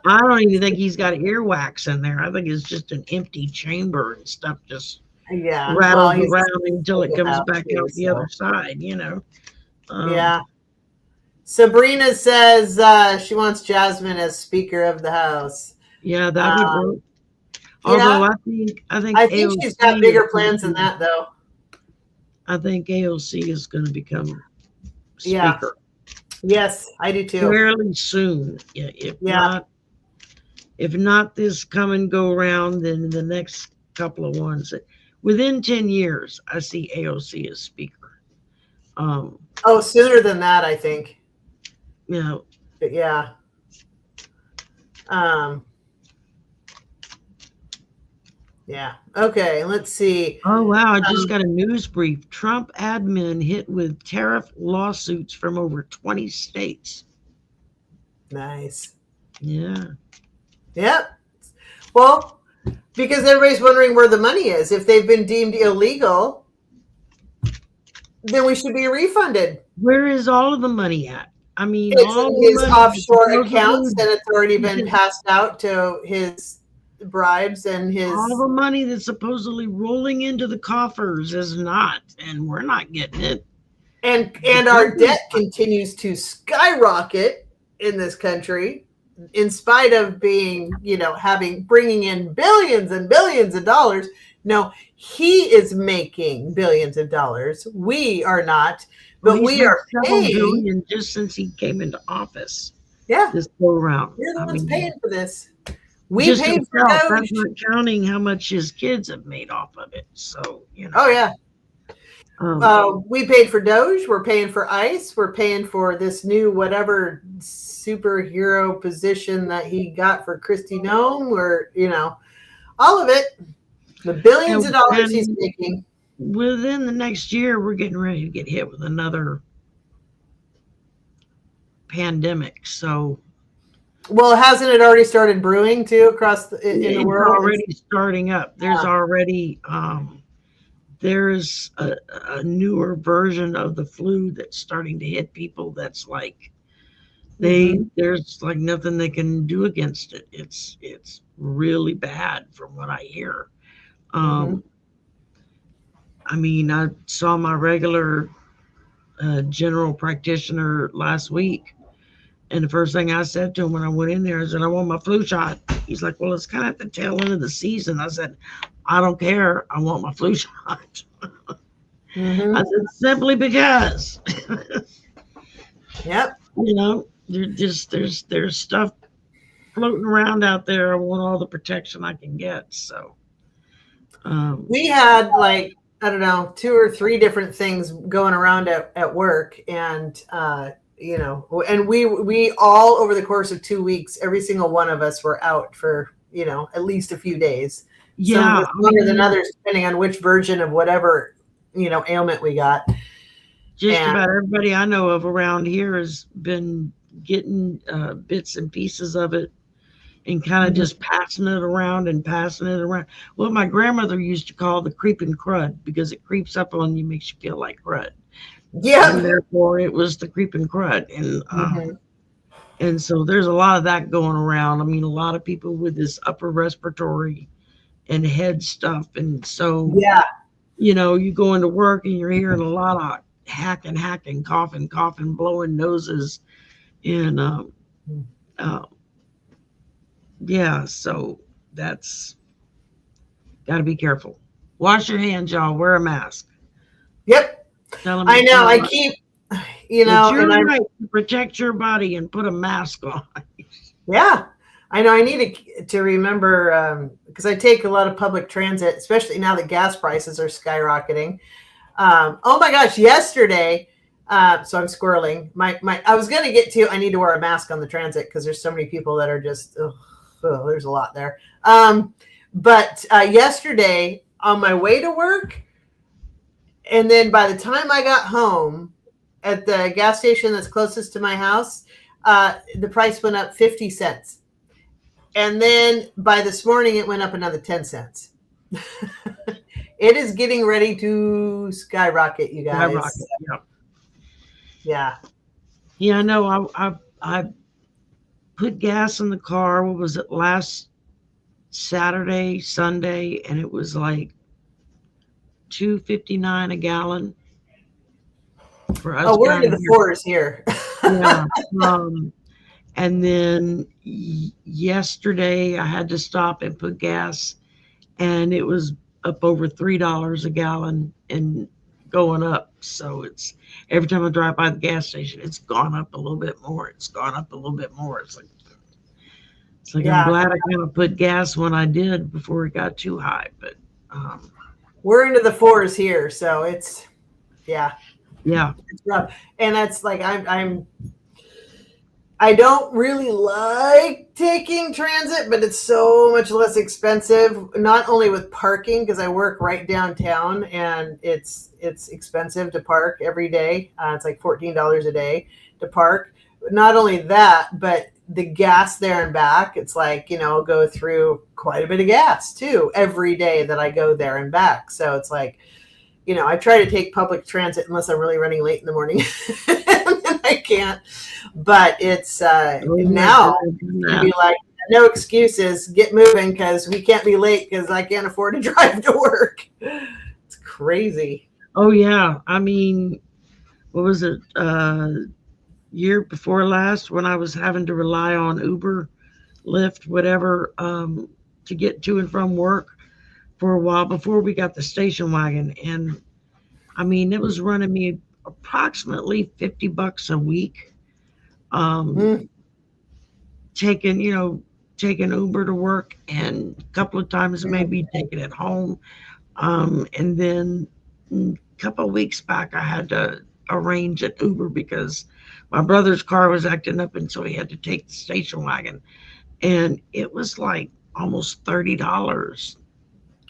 Speaker 2: I don't even think he's got earwax in there. I think it's just an empty chamber and stuff just rattles around until it comes back out the other side,
Speaker 1: Yeah. Sabrina says she wants Jasmine as Speaker of the House.
Speaker 2: Yeah, that would work. Although I think
Speaker 1: she's got bigger plans than that, though.
Speaker 2: I think AOC is going to become Speaker.
Speaker 1: Yes, I do too.
Speaker 2: Fairly soon. Yeah. If not this come and go around, then the next couple of ones. Within 10 years, I see AOC as Speaker.
Speaker 1: Sooner than that, I think. But yeah. Yeah. Okay, let's see.
Speaker 2: Oh, wow. I just got a news brief. Trump admin hit with tariff lawsuits from over 20 states.
Speaker 1: Nice.
Speaker 2: Yeah.
Speaker 1: Yep. Well, because everybody's wondering where the money is. If they've been deemed illegal, then we should be refunded.
Speaker 2: Where is all of the money at? I mean,
Speaker 1: it's in his offshore accounts, and it's already been passed out to his bribes and his.
Speaker 2: All the money that's supposedly rolling into the coffers is not, and we're not getting it.
Speaker 1: And our debt continues to skyrocket in this country, in spite of being, bringing in billions and billions of dollars. No, he is making billions of dollars. We are not, but we are paying
Speaker 2: billion just since he came into office.
Speaker 1: Yeah,
Speaker 2: this go around.
Speaker 1: We're the ones paying for this. We
Speaker 2: just
Speaker 1: paid for
Speaker 2: Doge. That's not counting how much his kids have made off of it. So
Speaker 1: Oh yeah. We paid for Doge. We're paying for ICE. We're paying for this new whatever superhero position that he got for Kristi Noem. Or all of it. The billions of dollars he's making.
Speaker 2: Within the next year, we're getting ready to get hit with another pandemic. So
Speaker 1: Well, hasn't it already started brewing too across in the
Speaker 2: It's
Speaker 1: world?
Speaker 2: already starting up. There's already there's a newer version of the flu that's starting to hit people. That's like there's like nothing they can do against it. It's really bad from what I hear.
Speaker 1: Mm-hmm.
Speaker 2: Um, I mean, I saw my regular general practitioner last week, and the first thing I said to him when I went in there is that I want my flu shot. He's like, "Well, it's kind of at the tail end of the season." I said, "I don't care. I want my flu shot." I
Speaker 1: Mm-hmm.
Speaker 2: said, "Simply because,
Speaker 1: Yep.
Speaker 2: there's stuff floating around out there. I want all the protection I can get." So, um,
Speaker 1: We had like, I don't know, two or three different things going around at work, and and we all over the course of 2 weeks, every single one of us were out for at least a few days. Some of
Speaker 2: yeah,
Speaker 1: us
Speaker 2: I
Speaker 1: longer than
Speaker 2: mean,
Speaker 1: others, depending on which version of whatever ailment we got.
Speaker 2: just
Speaker 1: And
Speaker 2: about everybody I know of around here has been getting bits and pieces of it and kind of just passing it around and passing it around. What my grandmother used to call the creeping crud because it creeps up on you, makes you feel like crud, and
Speaker 1: yeah.
Speaker 2: therefore it was the creeping crud.
Speaker 1: Mhm.
Speaker 2: And so there's a lot of that going around. I mean, a lot of people with this upper respiratory and head stuff, and so
Speaker 1: Yeah.
Speaker 2: you go into work and you're hearing a lot of hacking, coughing, blowing noses, and uh, yeah, so that's got to be careful. Wash your hands, y'all. Wear a mask.
Speaker 1: Yep.
Speaker 2: Tell them
Speaker 1: I
Speaker 2: it's
Speaker 1: know.
Speaker 2: your
Speaker 1: I
Speaker 2: right.
Speaker 1: keep,
Speaker 2: It's
Speaker 1: and
Speaker 2: your
Speaker 1: I'm
Speaker 2: right to protect your body and put a mask on.
Speaker 1: yeah. I know. I need to remember because I take a lot of public transit, especially now that gas prices are skyrocketing. Oh my gosh! Yesterday, so I'm squirreling. I was going to get to. I need to wear a mask on the transit because there's so many people that are just. There's a lot there. But yesterday on my way to work, and then by the time I got home at the gas station that's closest to my house, the price went up 50 cents. And then by this morning, it went up another 10 cents. It is getting ready to skyrocket, you guys.
Speaker 2: Skyrocket. Yeah.
Speaker 1: Yeah.
Speaker 2: Yeah, I know. I put gas in the car. What was it, last Saturday, Sunday, and it was like 2.59 a gallon for us
Speaker 1: Oh, we're into
Speaker 2: down
Speaker 1: the
Speaker 2: here.
Speaker 1: fours here.
Speaker 2: Yeah. And then yesterday I had to stop and put gas, and it was up over $3 a gallon and going up. So it's every time I drive by the gas station, it's gone up a little bit more. It's gone up a little bit more. It's like I'm
Speaker 1: Yeah.
Speaker 2: glad I kind of put gas when I did before it got too high. But
Speaker 1: We're into the fours here. So yeah,
Speaker 2: yeah,
Speaker 1: it's rough. And that's like, I don't really like taking transit, but it's so much less expensive. Not only with parking, because I work right downtown, and it's expensive to park every day. It's like $14 a day to park. Not only that, but the gas there and back. It's like go through quite a bit of gas too every day that I go there and back. So it's like I try to take public transit unless I'm really running late in the morning. I can't. But it's now to be like, no excuses, get moving because we can't be late because I can't afford to drive to work. It's crazy.
Speaker 2: oh yeah. I mean, what was it? Year before last when I was having to rely on Uber, Lyft, whatever, to get to and from work for a while before we got the station wagon. And I mean, it was running me approximately $50 a week. Um,
Speaker 1: Mm.
Speaker 2: taking Uber to work, and a couple of times maybe taking it home. And then a couple of weeks back, I had to arrange an Uber because my brother's car was acting up, and so he had to take the station wagon. And it was like almost $30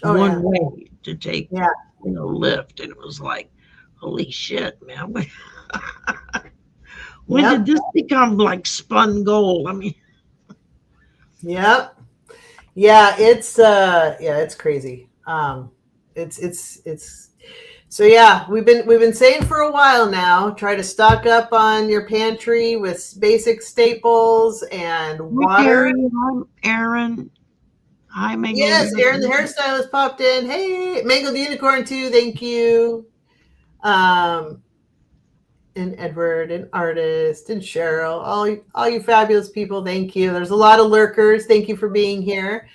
Speaker 1: Oh
Speaker 2: one
Speaker 1: yeah.
Speaker 2: way to take,
Speaker 1: Yeah.
Speaker 2: Lyft. And it was like, holy shit, man. When
Speaker 1: Yep.
Speaker 2: did this become like spun gold? I mean,
Speaker 1: Yep. Yeah, it's crazy. It's so yeah, we've been saying for a while now, try to stock up on your pantry with basic staples and
Speaker 2: Hi,
Speaker 1: water.
Speaker 2: Carrie. Hi, Aaron. Hi, Mango
Speaker 1: Yes, Aaron the
Speaker 2: Unicorn.
Speaker 1: hairstylist popped in. Hey, Mango the unicorn too. Thank you. Um, and Edward and Artist and Cheryl, all you fabulous people. Thank you. There's a lot of lurkers. Thank you for being here.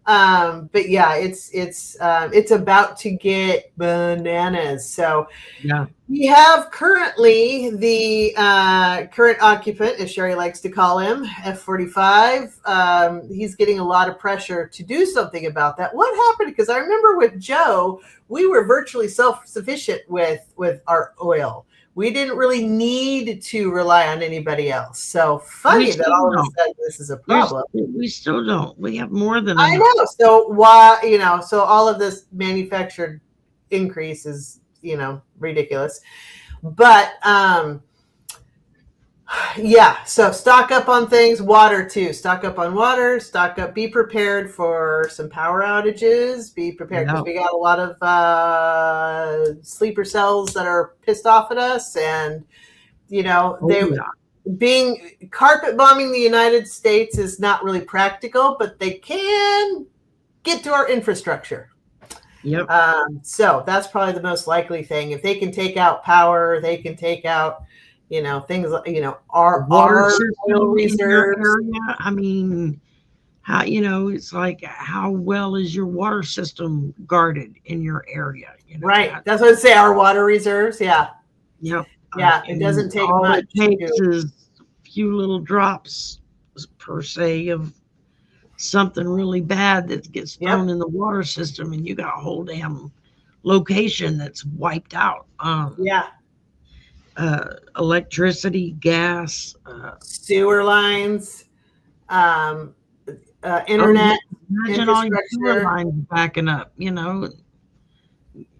Speaker 1: But yeah, it's about to get bananas. So
Speaker 2: Yeah.
Speaker 1: we have currently the current occupant, as Sherry likes to call him, F45. He's getting a lot of pressure to do something about that. What happened? Because I remember with Joe, we were virtually self-sufficient with our oil. We didn't really need to rely on anybody else. So
Speaker 2: We
Speaker 1: funny that
Speaker 2: still
Speaker 1: all of a
Speaker 2: don't.
Speaker 1: sudden this is a problem.
Speaker 2: We still don't. We have more than
Speaker 1: I
Speaker 2: enough.
Speaker 1: know. So why, so all of this manufactured increase is, ridiculous. But yeah, so stock up on things, water too. Stock up on water, stock up, be prepared for some power outages, be prepared because
Speaker 2: Yeah.
Speaker 1: we got a lot of sleeper cells that are pissed off at us, and
Speaker 2: Oh,
Speaker 1: they
Speaker 2: yeah.
Speaker 1: being carpet bombing the United States is not really practical, but they can get to our infrastructure.
Speaker 2: Yep.
Speaker 1: So that's probably the most likely thing. If they can take out power, they can take out, things like,
Speaker 2: Water
Speaker 1: our oil
Speaker 2: system in your
Speaker 1: reserves.
Speaker 2: area. I mean, how, it's like, how well is your water system guarded in your area?
Speaker 1: Right.
Speaker 2: That,
Speaker 1: That's what I say. Our water reserves. Yeah.
Speaker 2: yep.
Speaker 1: Yeah. It
Speaker 2: And
Speaker 1: doesn't take
Speaker 2: all
Speaker 1: much
Speaker 2: it takes
Speaker 1: to,
Speaker 2: is a few little drops, per se, of something really bad that gets thrown
Speaker 1: yep.
Speaker 2: in the water system, and you got a whole damn location that's wiped out.
Speaker 1: Yeah.
Speaker 2: Electricity, gas.
Speaker 1: Sewer lines, um,
Speaker 2: Oh,
Speaker 1: internet
Speaker 2: imagine all your sewer
Speaker 1: infrastructure.
Speaker 2: lines backing up,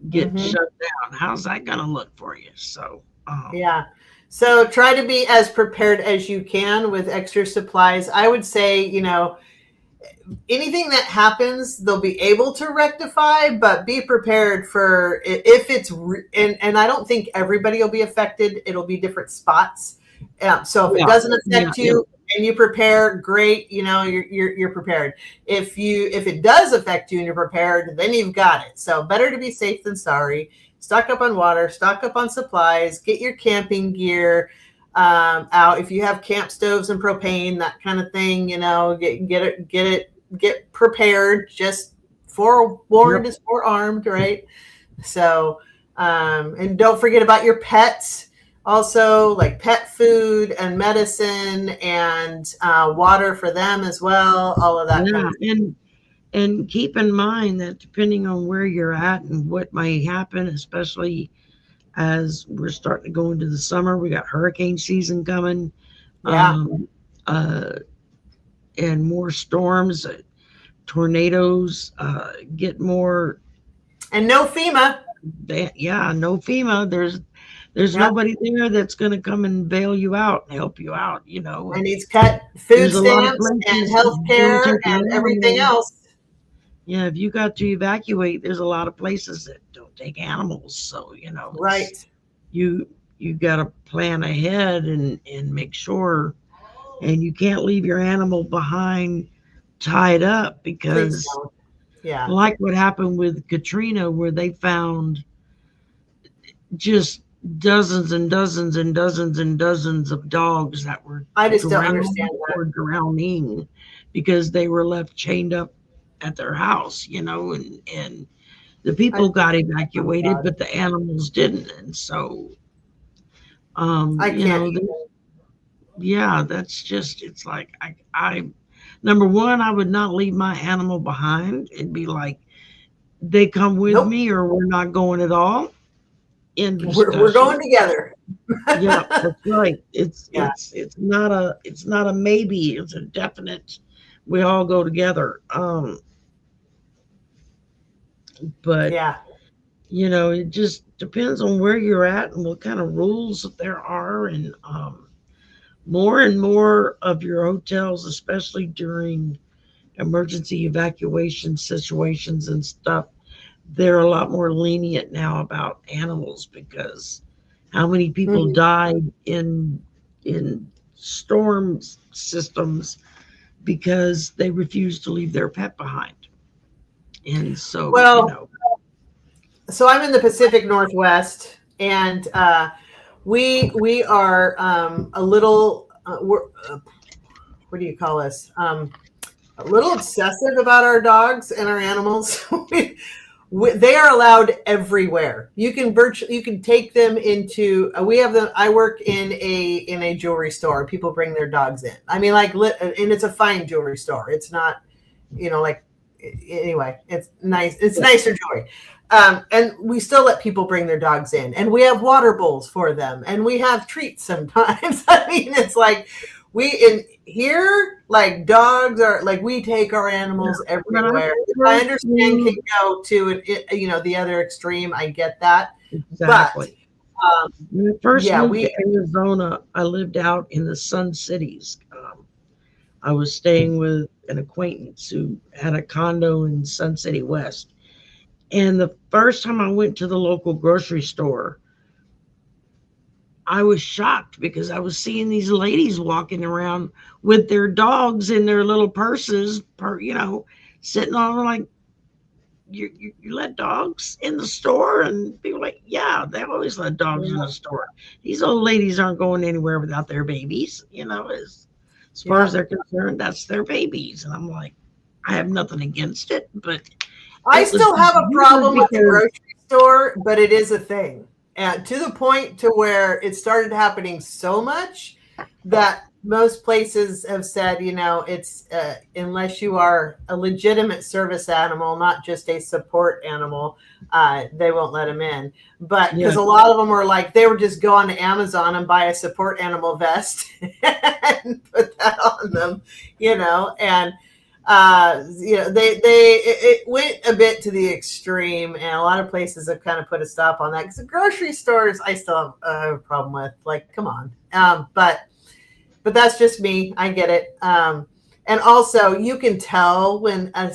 Speaker 2: get
Speaker 1: Hmm.
Speaker 2: shut down. How's that going to look for you? So,
Speaker 1: Yeah. So try to be as prepared as you can with extra supplies. I would say, anything that happens, they'll be able to rectify, but be prepared for if it's, and I don't think everybody will be affected. It'll be different spots. So if it
Speaker 2: yeah,
Speaker 1: doesn't
Speaker 2: yeah,
Speaker 1: affect
Speaker 2: yeah,
Speaker 1: you and you prepare, great. You're prepared. If it does affect you and you're prepared, then you've got it. So better to be safe than sorry. Stock up on water, stock up on supplies, get your camping gear out. If you have camp stoves and propane, that kind of thing, get prepared. Just forewarned
Speaker 2: yep,
Speaker 1: is forearmed, right? So, and don't forget about your pets. Also, like pet food and medicine and water for them as well. All of that kind
Speaker 2: yeah.
Speaker 1: of
Speaker 2: And keep in mind that depending on where you're at and what may happen, especially as we're starting to go into the summer, we got hurricane season coming,
Speaker 1: yeah.
Speaker 2: um, uh, and more storms, tornadoes, get more.
Speaker 1: And no FEMA.
Speaker 2: Yeah, no FEMA. There's
Speaker 1: Yep.
Speaker 2: nobody there that's going to come and bail you out and help you out.
Speaker 1: And
Speaker 2: And
Speaker 1: he's cut food
Speaker 2: there's a lot of
Speaker 1: stamps and
Speaker 2: places
Speaker 1: health
Speaker 2: don't
Speaker 1: care
Speaker 2: take your
Speaker 1: and everything
Speaker 2: animals.
Speaker 1: else.
Speaker 2: Yeah, if you got to evacuate, there's a lot of places that don't take animals. So it's
Speaker 1: Right.
Speaker 2: you you got to plan ahead and make sure, and you can't leave your animal behind tied up,
Speaker 1: Please
Speaker 2: because
Speaker 1: don't. Yeah.
Speaker 2: like what happened with Katrina, where they found just dozens and dozens and dozens and dozens of dogs that were
Speaker 1: I just don't understand
Speaker 2: drowned
Speaker 1: that.
Speaker 2: or drowning because they were left chained up at their house, and the
Speaker 1: I,
Speaker 2: people got
Speaker 1: oh
Speaker 2: evacuated,
Speaker 1: God,
Speaker 2: but the animals didn't. And so,
Speaker 1: I can't
Speaker 2: yeah, that's just, it's like, number one, I would not leave my animal behind. It'd be like, they come with
Speaker 1: nope.
Speaker 2: me or we're not going at all. End of
Speaker 1: We're
Speaker 2: discussion.
Speaker 1: going together.
Speaker 2: Yeah, that's right.
Speaker 1: Yeah.
Speaker 2: It's not a maybe. It's a definite. We all go together. But
Speaker 1: Yeah.
Speaker 2: it just depends on where you're at and what kind of rules there are, and more of your hotels, especially during emergency evacuation situations and stuff, they're a lot more lenient now about animals, because how many people
Speaker 1: Mhm.
Speaker 2: died in storm systems because they refused to leave their pet behind. And so,
Speaker 1: Well, so I'm in the Pacific Northwest, and we are a little what do you call us? A little obsessive about our dogs and our animals. They are allowed everywhere. You can take them into. We have them. I work in a jewelry store. People bring their dogs in. I mean, and it's a fine jewelry store. It's not, like, anyway. It's nice. It's nicer jewelry. And we still let people bring their dogs in, and we have water bowls for them, and we have treats sometimes. I mean, it's like we in here, like, dogs are like, we take our animals everywhere. I understand can go to the other extreme. I get that,
Speaker 2: exactly.
Speaker 1: but
Speaker 2: When I first
Speaker 1: yeah,
Speaker 2: moved to Arizona, I lived out in the Sun Cities. I was staying with an acquaintance who had a condo in Sun City West. And the first time I went to the local grocery store, I was shocked because I was seeing these ladies walking around with their dogs in their little purses, sitting on, like, you let dogs in the store? And people were like, yeah, they always let dogs in the store. These old ladies aren't going anywhere without their babies, as far as they're concerned, that's their babies. And I'm like, I have nothing against it, but
Speaker 1: I
Speaker 2: it was
Speaker 1: still have a problem with the
Speaker 2: because,
Speaker 1: grocery store, but it is a thing. And to the point to where it started happening so much that most places have said, it's unless you are a legitimate service animal, not just a support animal, they won't let them in. But because a lot of them were like, they would just go on to Amazon and buy a support animal vest and put that on them, and it went a bit to the extreme, and a lot of places have kind of put a stop on that, because the grocery stores I still have a problem with. Like, come on. But that's just me. I get it. And also, you can tell when a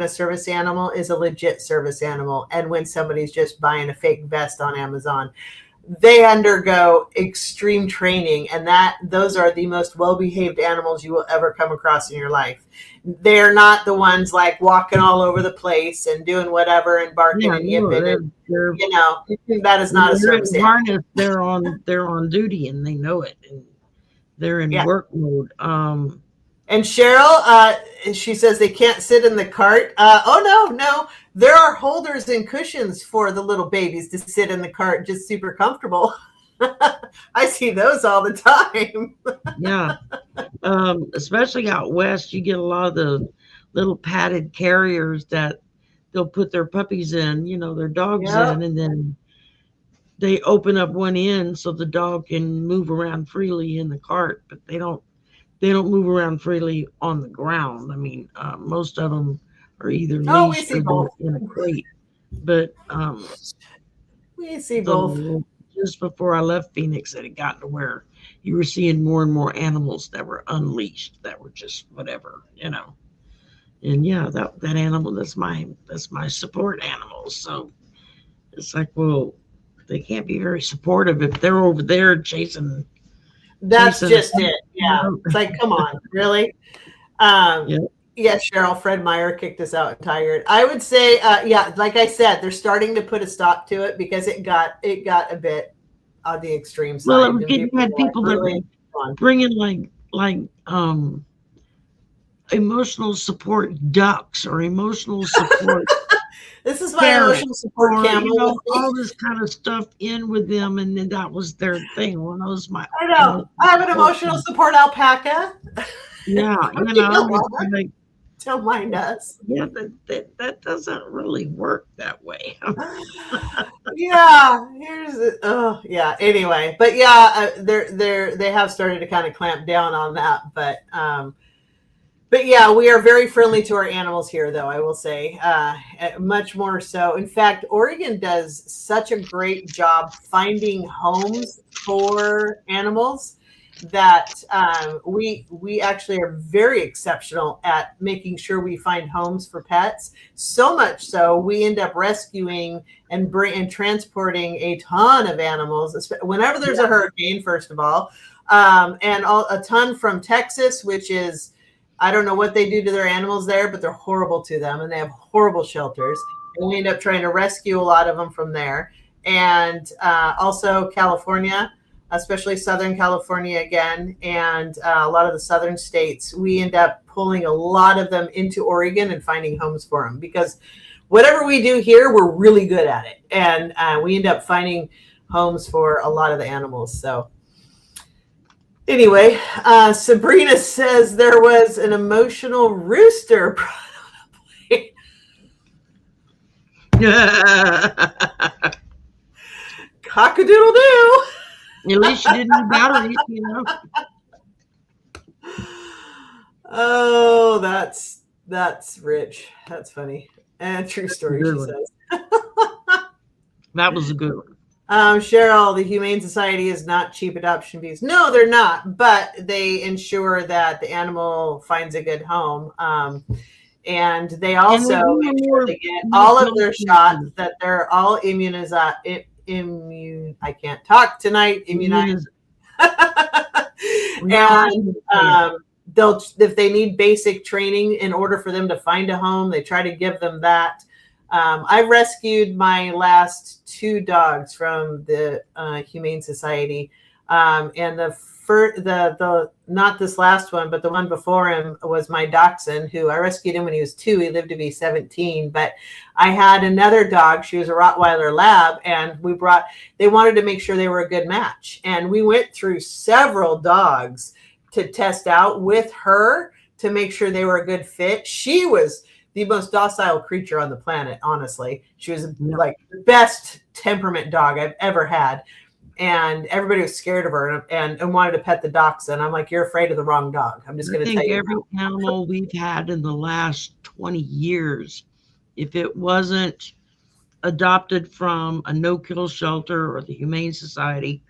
Speaker 1: service animal is a legit service animal, and when somebody's just buying a fake vest on Amazon. They undergo extreme training, and those are the most well-behaved animals you will ever come across in your life. They're not the ones like walking all over the place and doing whatever and barking and yipping. That is not a service animal.
Speaker 2: They're on duty, and they know it, and they're in work mode.
Speaker 1: And Cheryl, she says they can't sit in the cart. Oh, no. There are holders and cushions for the little babies to sit in the cart, just super comfortable. I see those all the time.
Speaker 2: Yeah. Especially out west, you get a lot of the little padded carriers that they'll put their puppies in, their dogs in, and then they open up one end so the dog can move around freely in the cart, but they don't move around freely on the ground. I mean, most of them are either leashed or they're in a crate. But
Speaker 1: we see both.
Speaker 2: Just before I left Phoenix, it had gotten to where you were seeing more and more animals that were unleashed, that were just whatever, And yeah, that animal, that's my support animal. So it's like, well, they can't be very supportive if they're over there chasing.
Speaker 1: That's just it. Yeah. It's like, come on, really? Yeah, Cheryl, Fred Meyer kicked us out tired. I would say, like I said, they're starting to put a stop to it because it got a bit on the extreme side.
Speaker 2: Well, you had people that were bringing like emotional support ducks or emotional support.
Speaker 1: This is my emotional support camel.
Speaker 2: All this kind of stuff in with them, and then that was their thing. Well, that was my.
Speaker 1: I know. I have an emotional support alpaca.
Speaker 2: Yeah, like,
Speaker 1: don't mind us.
Speaker 2: Yeah, that doesn't really work that way.
Speaker 1: Yeah, anyway, but yeah, they have started to kind of clamp down on that, but yeah, we are very friendly to our animals here, though, I will say, much more so. In fact, Oregon does such a great job finding homes for animals. that we actually are very exceptional at making sure we find homes for pets. So much so, we end up rescuing and transporting a ton of animals whenever there's a hurricane. First of all, and a ton from Texas, which is, I don't know what they do to their animals there, but they're horrible to them, and they have horrible shelters. And we end up trying to rescue a lot of them from there, and also California, especially Southern California again, and a lot of the southern states. We end up pulling a lot of them into Oregon and finding homes for them, because whatever we do here, we're really good at it. And we end up finding homes for a lot of the animals. So anyway, Sabrina says there was an emotional rooster brought on a plane. Cock-a-doodle-doo.
Speaker 2: At least you didn't need batteries, you know.
Speaker 1: Oh, that's rich. That's funny. And true story, she says.
Speaker 2: That was a good one.
Speaker 1: Cheryl, the Humane Society is not cheap adoption fees. No, they're not, but they ensure that the animal finds a good home. And they also make sure they get all of their shots, that they're all immunized. I can't talk tonight. Immunized. And if they need basic training in order for them to find a home, they try to give them that. I rescued my last 2 dogs from the Humane Society, and the not this last one, but the one before him was my dachshund, who I rescued him when he was 2. He lived to be 17. But I had another dog. She was a Rottweiler Lab, and they wanted to make sure they were a good match. And we went through several dogs to test out with her to make sure they were a good fit. She was the most docile creature on the planet, honestly. She was like the best temperament dog I've ever had. And everybody was scared of her and wanted to pet the dachshund. I'm like, you're afraid of the wrong dog. I'm just going to tell you.
Speaker 2: Every animal we've had in the last 20 years, if it wasn't adopted from a no-kill shelter or the Humane Society,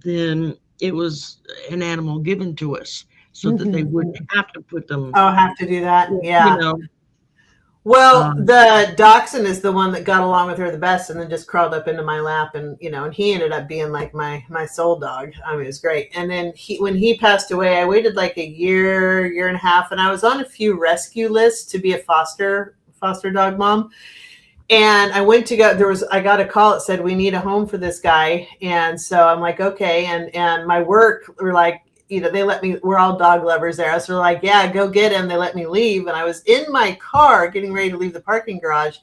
Speaker 2: then it was an animal given to us so that they wouldn't have to put them.
Speaker 1: Oh, have to do that? Yeah.
Speaker 2: You know,
Speaker 1: well, the dachshund is the one that got along with her the best, and then just crawled up into my lap, and and he ended up being like my soul dog. I mean, it was great. And then when he passed away, I waited like a year and a half, and I was on a few rescue lists to be a foster dog mom. And I went to go. I got a call that said we need a home for this guy, and so I'm like, okay. And my work were like, they let me, we're all dog lovers there. So they're like, yeah, go get him. They let me leave. And I was in my car getting ready to leave the parking garage.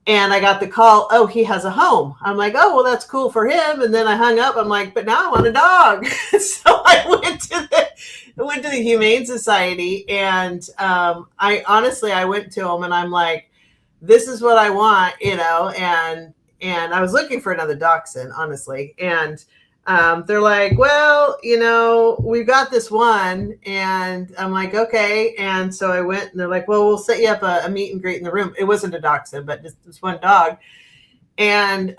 Speaker 1: And I got the call, oh, he has a home. I'm like, oh, well, that's cool for him. And then I hung up. I'm like, but now I want a dog. So I went to the Humane Society. And I went to him and I'm like, this is what I want, and I was looking for another dachshund, honestly. And they're like, well, we've got this one. And I'm like, okay. And so I went, and they're like, well, we'll set you up a meet and greet in the room. It wasn't a dachshund, but just this one dog. And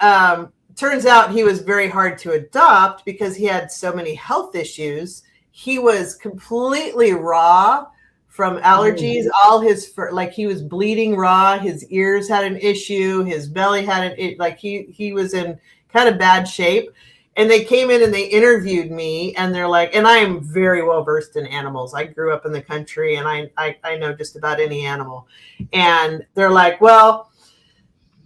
Speaker 1: turns out he was very hard to adopt because he had so many health issues. He was completely raw from allergies. All his fur, like he was bleeding raw. His ears had an issue. His belly had he was in kind of bad shape. And they came in and they interviewed me, and they're like, and I am very well versed in animals. I grew up in the country, and I know just about any animal. And they're like, well,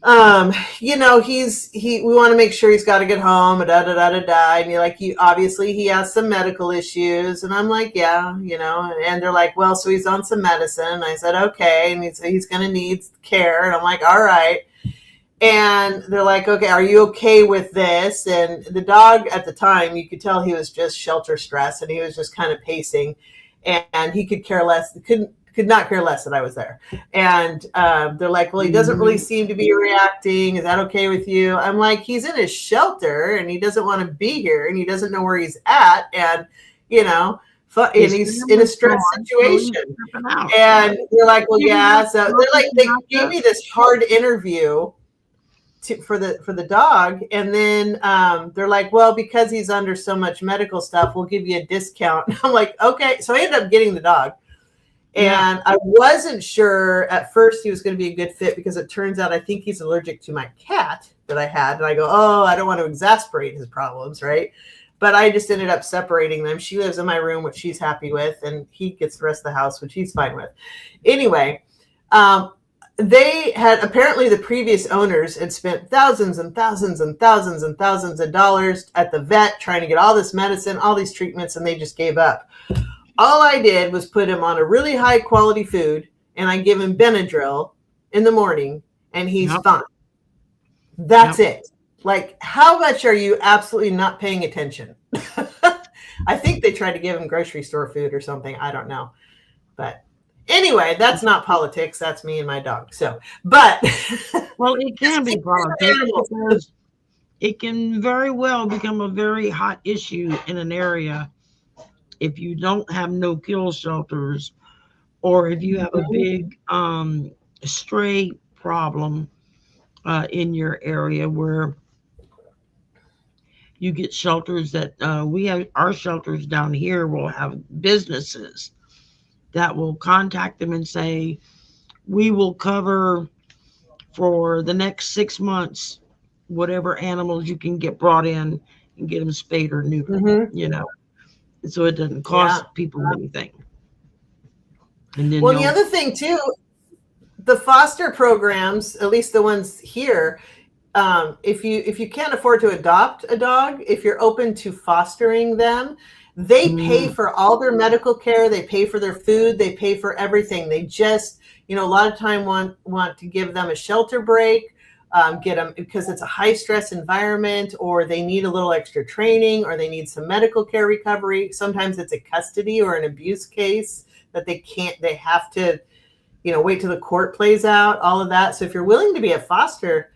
Speaker 1: we want to make sure he's got a good home, da da da da da. And you're like, obviously he has some medical issues, and I'm like, yeah, And they're like, well, so he's on some medicine. And I said, okay, and he's going to need care, and I'm like, all right. And they're like, okay, are you okay with this? And the dog at the time, you could tell he was just shelter stress, and he was just kind of pacing, and he could care less, could not care less that I was there. And they're like, well, he doesn't really seem to be reacting. Is that okay with you? I'm like, he's in his shelter, and he doesn't want to be here, and he doesn't know where he's at. And, and he's in a stress situation. And they're like, well, yeah. So they're like, they gave me this hard interview. for the dog, and then they're like, well, because he's under so much medical stuff, we'll give you a discount. I'm like, okay. So I ended up getting the dog, and I wasn't sure at first he was going to be a good fit, because it turns out I think he's allergic to my cat that I had, and I go, oh, I don't want to exasperate his problems, right? But I just ended up separating them. She lives in my room, which she's happy with, and he gets the rest of the house, which he's fine with. Anyway, they had, apparently the previous owners had spent thousands and thousands and thousands and thousands of dollars at the vet trying to get all this medicine, all these treatments, and they just gave up. All I did was put him on a really high quality food, and I give him Benadryl in the morning, and he's fine. That's it. Like, how much are you absolutely not paying attention? I think they tried to give him grocery store food or something. I don't know. But anyway, that's not politics. That's me and my dog. So, but.
Speaker 2: Well, it can be politics, because it can very well become a very hot issue in an area if you don't have no-kill shelters, or if you have a big stray problem in your area, where you get shelters that we have. Our shelters down here will have businesses that will contact them and say, we will cover for the next 6 months whatever animals you can get brought in and get them spayed or neutered, you know, so it doesn't cost people anything. And then
Speaker 1: the other thing too, the foster programs, at least the ones here, if you can't afford to adopt a dog, if you're open to fostering them, they pay for all their medical care, they pay for their food, they pay for everything. They just, a lot of time want to give them a shelter break, get them because it's a high stress environment, or they need a little extra training, or they need some medical care recovery. Sometimes it's a custody or an abuse case that they have to, wait till the court plays out, all of that. So if you're willing to be a foster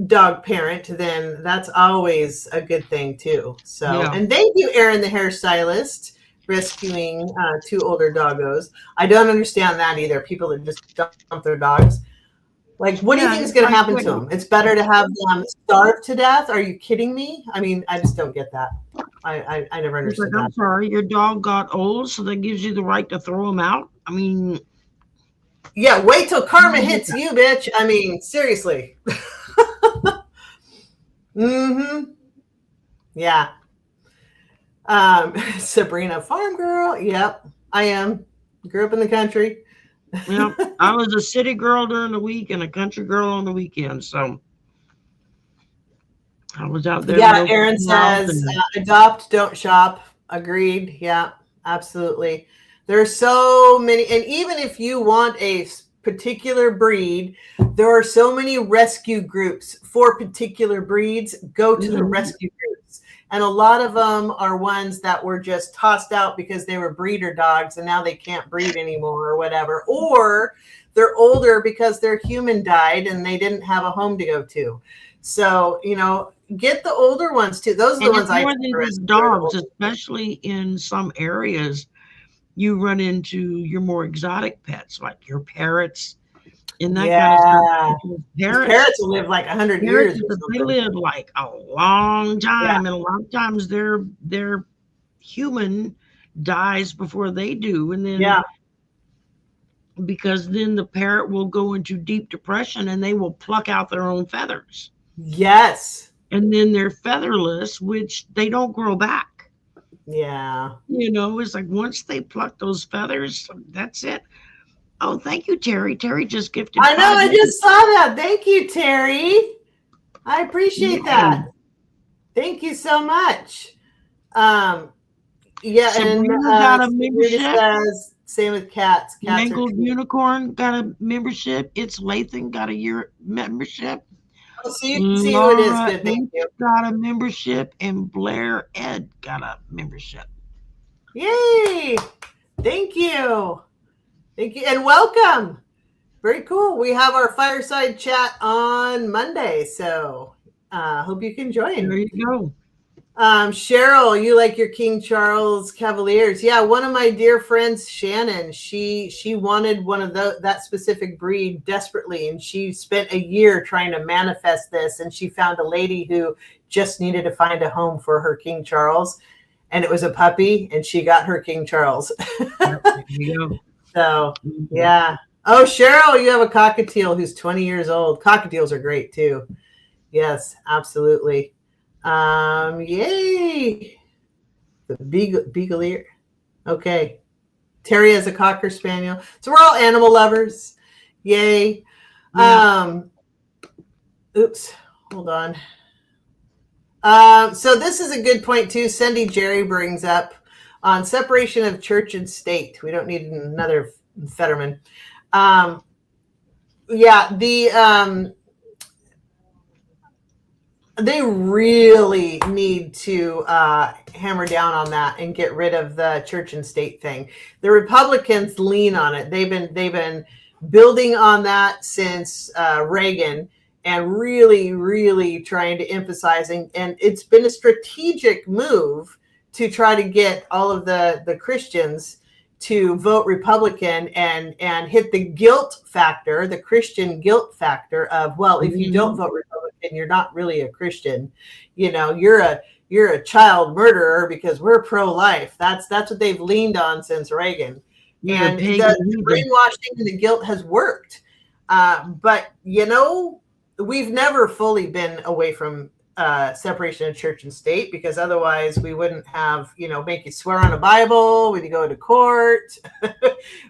Speaker 1: dog parent, then that's always a good thing too. So, and thank you, Erin, the hairstylist, rescuing 2 older doggos. I don't understand that either. People that just dump their dogs. Like, what do you think is going to happen to them? It's better to have them starve to death? Are you kidding me? I mean, I just don't get that. I never understood that.
Speaker 2: I'm sorry, your dog got old, so that gives you the right to throw him out? I mean,
Speaker 1: yeah, wait till karma hits you, bitch. I mean, seriously. Yeah. Sabrina, farm girl. Yep, I am. Grew up in the country.
Speaker 2: Yeah, I was a city girl during the week and a country girl on the weekend. So I was out there.
Speaker 1: Yeah, Erin says, adopt, don't shop. Agreed. Yeah, absolutely. There's so many. And even if you want a particular breed, there are so many rescue groups for particular breeds. Go to the rescue groups. And a lot of them are ones that were just tossed out because they were breeder dogs and now they can't breed anymore or whatever. Or they're older because their human died and they didn't have a home to go to. So, get the older ones too. Those are the ones I
Speaker 2: think. Dogs, especially in some areas, you run into your more exotic pets, like your parrots. In that kind of stuff.
Speaker 1: Parrots will live like 100 years.
Speaker 2: They live like a long time, and a lot of times their human dies before they do, and then because then the parrot will go into deep depression and they will pluck out their own feathers.
Speaker 1: Yes,
Speaker 2: and then they're featherless, which they don't grow back.
Speaker 1: Yeah,
Speaker 2: it's like once they pluck those feathers, that's it. Oh, thank you, Terry. Terry just gifted.
Speaker 1: I know. I just saw that. Thank you, Terry. I appreciate that. Thank you so much.
Speaker 2: Sabrina got a membership.
Speaker 1: Says, same with cats.
Speaker 2: Mangled Unicorn got a membership. It's Lathan got a year membership.
Speaker 1: Oh, so you can see who it is. Good. Thank you.
Speaker 2: Got a membership, and Blair Ed got a membership.
Speaker 1: Yay! Thank you. Thank you, and welcome. Very cool. We have our fireside chat on Monday, so hope you can join.
Speaker 2: There you go.
Speaker 1: Cheryl, you like your King Charles Cavaliers. Yeah, one of my dear friends, Shannon, she wanted one of that specific breed desperately, and she spent a year trying to manifest this, and she found a lady who just needed to find a home for her King Charles, and it was a puppy, and she got her King Charles.
Speaker 2: Yep, there you go.
Speaker 1: So, yeah. Oh, Cheryl, you have a cockatiel who's 20 years old. Cockatiels are great too. Yes, absolutely. Yay. The beagle ear. Okay. Terry has a cocker spaniel. So we're all animal lovers. Yay.
Speaker 2: Yeah.
Speaker 1: Oops. Hold on. So this is a good point too. Cindy Jerry brings up on separation of church and state. We don't need another Fetterman. Yeah, they really need to hammer down on that and get rid of the church and state thing. The Republicans lean on it. They've been building on that since Reagan, and really trying to emphasize, and it's been a strategic move to try to get all of the Christians to vote Republican and hit the guilt factor, the Christian guilt factor of, well, if you don't vote Republican, you're not really a Christian. You're a child murderer because we're pro-life. That's what they've leaned on since Reagan. And the brainwashing and the guilt has worked. But we've never fully been away from separation of church and state, because otherwise we wouldn't have, make you swear on a Bible when you go to court.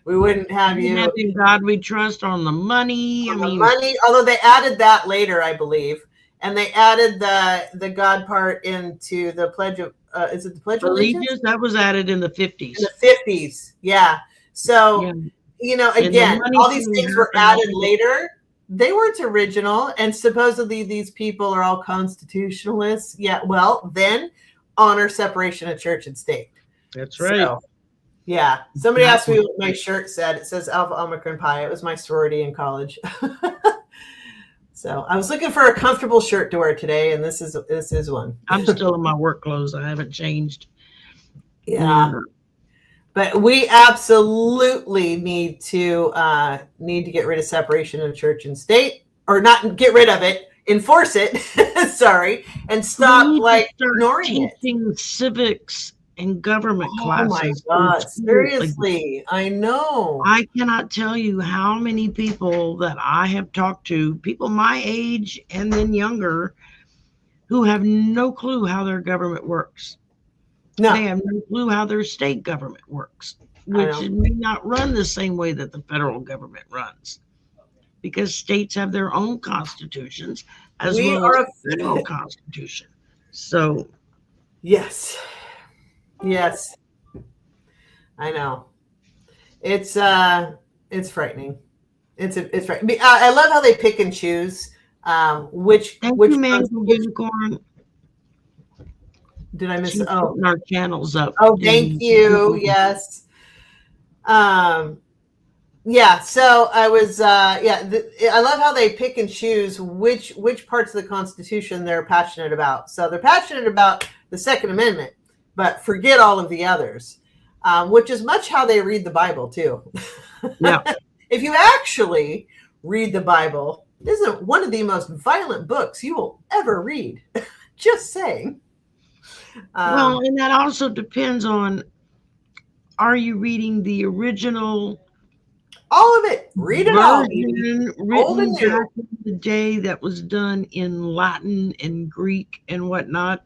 Speaker 1: We wouldn't have you.
Speaker 2: In God we trust, on the money.
Speaker 1: Money, although they added that later, I believe. And they added the God part into the Pledge of, is it the Pledge of Allegiance?
Speaker 2: That was added in the 50s.
Speaker 1: In the 50s, yeah. So, again, all these things were added later. They weren't original, and supposedly these people are all constitutionalists. Yeah, well, then honor separation of church and state.
Speaker 2: That's right.
Speaker 1: So, yeah. Somebody asked me what my shirt said. It says Alpha Omicron Pi. It was my sorority in college. So I was looking for a comfortable shirt to wear today, and this is one.
Speaker 2: I'm still in my work clothes. I haven't changed.
Speaker 1: Yeah. But we absolutely need to get rid of separation of church and state, or not get rid of it, enforce it. Sorry, and stop ignoring it.
Speaker 2: Teaching civics and government classes.
Speaker 1: Oh my God! Seriously, I know.
Speaker 2: I cannot tell you how many people that I have talked to, people my age and then younger, who have no clue how their government works. No. They have no clue how their state government works, which may not run the same way that the federal government runs, because states have their own constitutions as well as the federal constitution. So,
Speaker 1: yes, I know. It's frightening. It's frightening. I love how they pick and choose which
Speaker 2: unicorn.
Speaker 1: Did I miss it?
Speaker 2: Oh, our channels up.
Speaker 1: Oh, thank you. Yes. Yeah. So I was. I love how they pick and choose which parts of the Constitution they're passionate about. So they're passionate about the Second Amendment, but forget all of the others, which is much how they read the Bible too.
Speaker 2: Yeah.
Speaker 1: If you actually read the Bible, it isn't one of the most violent books you will ever read. Just saying.
Speaker 2: Well, and that also depends on, are you reading the original?
Speaker 1: All of it. Read it all.
Speaker 2: Written back in the day that was done in Latin and Greek and whatnot.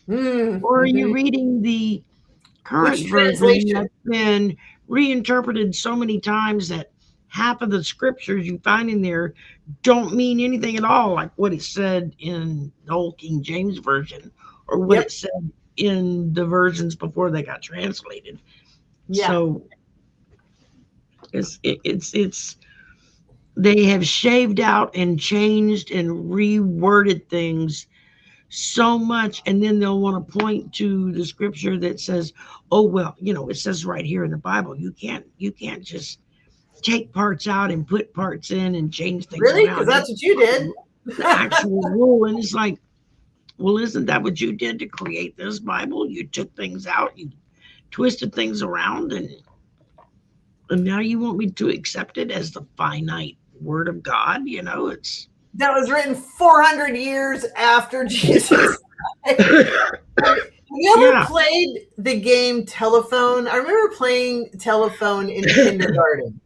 Speaker 2: Or are you reading the current version that's been reinterpreted so many times that half of the scriptures you find in there don't mean anything at all, like what it said in the old King James Version, or what it said in the versions before they got translated. Yeah. So it's they have shaved out and changed and reworded things so much, and then they'll want to point to the scripture that says, oh, well, it says right here in the Bible, you can't just take parts out and put parts in and change things.
Speaker 1: Really? Because that's what you did.
Speaker 2: The actual rule. And it's like, well, isn't that what you did to create this Bible? You took things out, you twisted things around, and now you want me to accept it as the finite word of God? It's
Speaker 1: That was written 400 years after Jesus died. Have you ever
Speaker 2: yeah.
Speaker 1: played the game Telephone? I remember playing Telephone in kindergarten.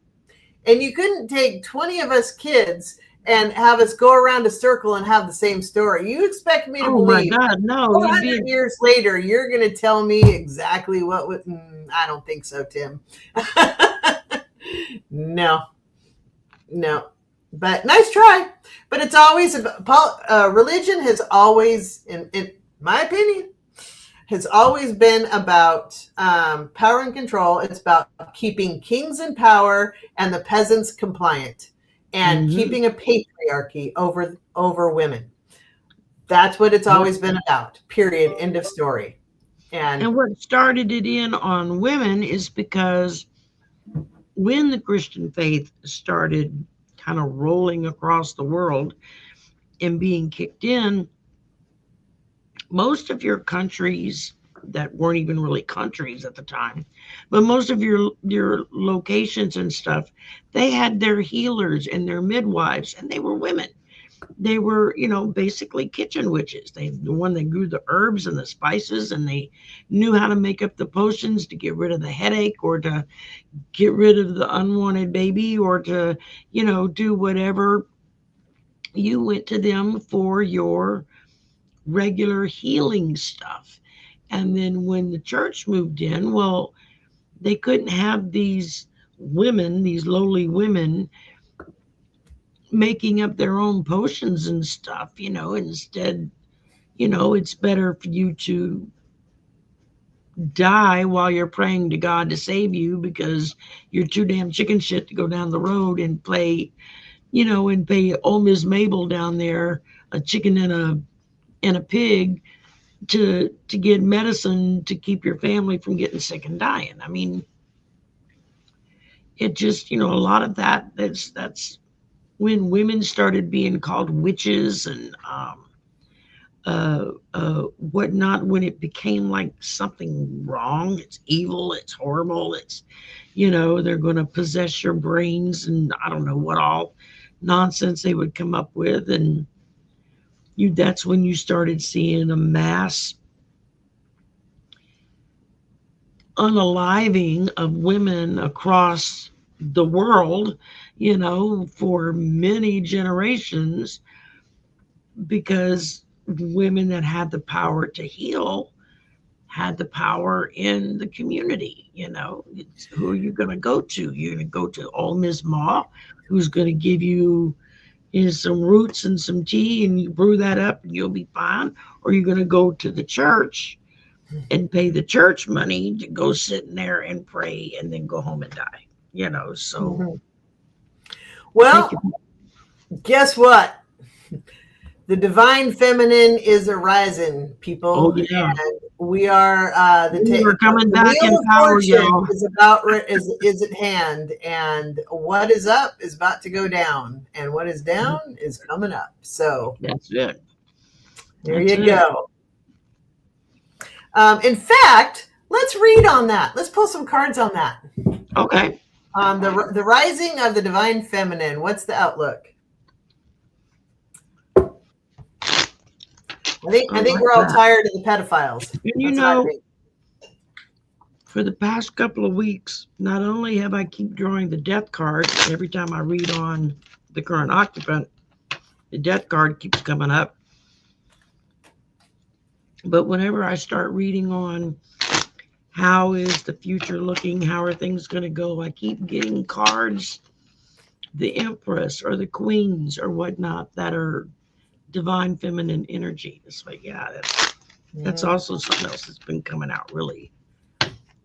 Speaker 1: And you couldn't take 20 of us kids and have us go around a circle and have the same story. You expect me to
Speaker 2: Oh my
Speaker 1: believe
Speaker 2: God, no, you'd
Speaker 1: 400
Speaker 2: be
Speaker 1: years later, you're going to tell me exactly what was. I don't think so, Tim. No. But nice try. But it's always about religion has always, in my opinion, has always been about power and control. It's about keeping kings in power and the peasants compliant, and keeping a patriarchy over women. That's what it's always been about. Period. End of story. And
Speaker 2: And what started it in on women is because when the Christian faith started kind of rolling across the world and being kicked in, most of your countries that weren't even really countries at the time, but most of your locations and stuff, they had their healers and their midwives, and they were women. They were, basically kitchen witches. They the one that grew the herbs and the spices, and they knew how to make up the potions to get rid of the headache, or to get rid of the unwanted baby, or to, do whatever. You went to them for your regular healing stuff. And then when the church moved in, well, they couldn't have these women, these lowly women, making up their own potions and stuff. Instead, it's better for you to die while you're praying to God to save you, because you're too damn chicken shit to go down the road and pay old Miss Mabel down there a chicken and a pig to get medicine to keep your family from getting sick and dying. I mean, it just, a lot of that's when women started being called witches and whatnot, when it became like something wrong. It's evil, it's horrible, it's, they're going to possess your brains, and I don't know what all nonsense they would come up with. And that's when you started seeing a mass unaliving of women across the world, for many generations, because women that had the power to heal had the power in the community. Who are you going to go to? You're going to go to old Miss Ma, who's going to give you some roots and some tea, and you brew that up and you'll be fine. Or you're going to go to the church and pay the church money to go sit in there and pray and then go home and die. So
Speaker 1: well, guess what? The divine feminine is arising, people.
Speaker 2: Oh yeah,
Speaker 1: and we are
Speaker 2: we're coming back
Speaker 1: wheel
Speaker 2: in
Speaker 1: of
Speaker 2: power,
Speaker 1: fortune
Speaker 2: y'all.
Speaker 1: is at hand, and what is up is about to go down, and what is down is coming up. So
Speaker 2: That's it.
Speaker 1: There you go. In fact, let's read on that. Let's pull some cards on that.
Speaker 2: Okay.
Speaker 1: The rising of the divine feminine. What's the outlook? I think we're all tired of the pedophiles.
Speaker 2: And for the past couple of weeks, not only have I keep drawing the death card every time I read on the current occupant, the death card keeps coming up. But whenever I start reading on how is the future looking, how are things going to go, I keep getting cards, the Empress or the Queens or whatnot, that are divine feminine energy. It's like, that's also something else that's been coming out really,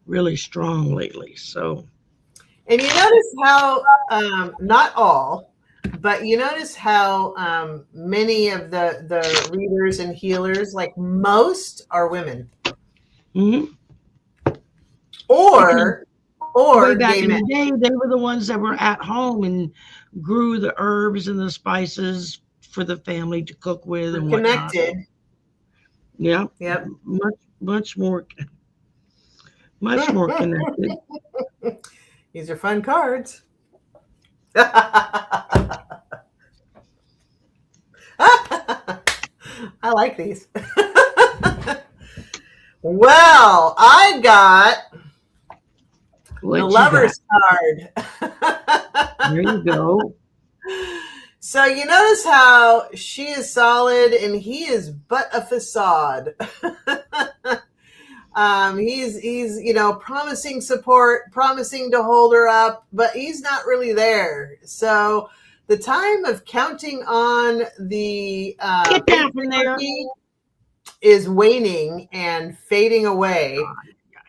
Speaker 2: really strong lately. So,
Speaker 1: and you notice how not all, but you notice how many of the readers and healers, like most, are women, or
Speaker 2: way back
Speaker 1: gay
Speaker 2: in
Speaker 1: men.
Speaker 2: the day, they were the ones that were at home and grew the herbs and the spices for the family to cook with and
Speaker 1: connected.
Speaker 2: Whatnot. Yeah,
Speaker 1: Yep.
Speaker 2: much more connected.
Speaker 1: These are fun cards. I like these. Well, I got the
Speaker 2: What you got?
Speaker 1: lover's card.
Speaker 2: There you go.
Speaker 1: So you notice how she is solid and he is but a facade. He's promising support, promising to hold her up, but he's not really there. So the time of counting on the
Speaker 2: Get down from there.
Speaker 1: patriarchy is waning and fading away.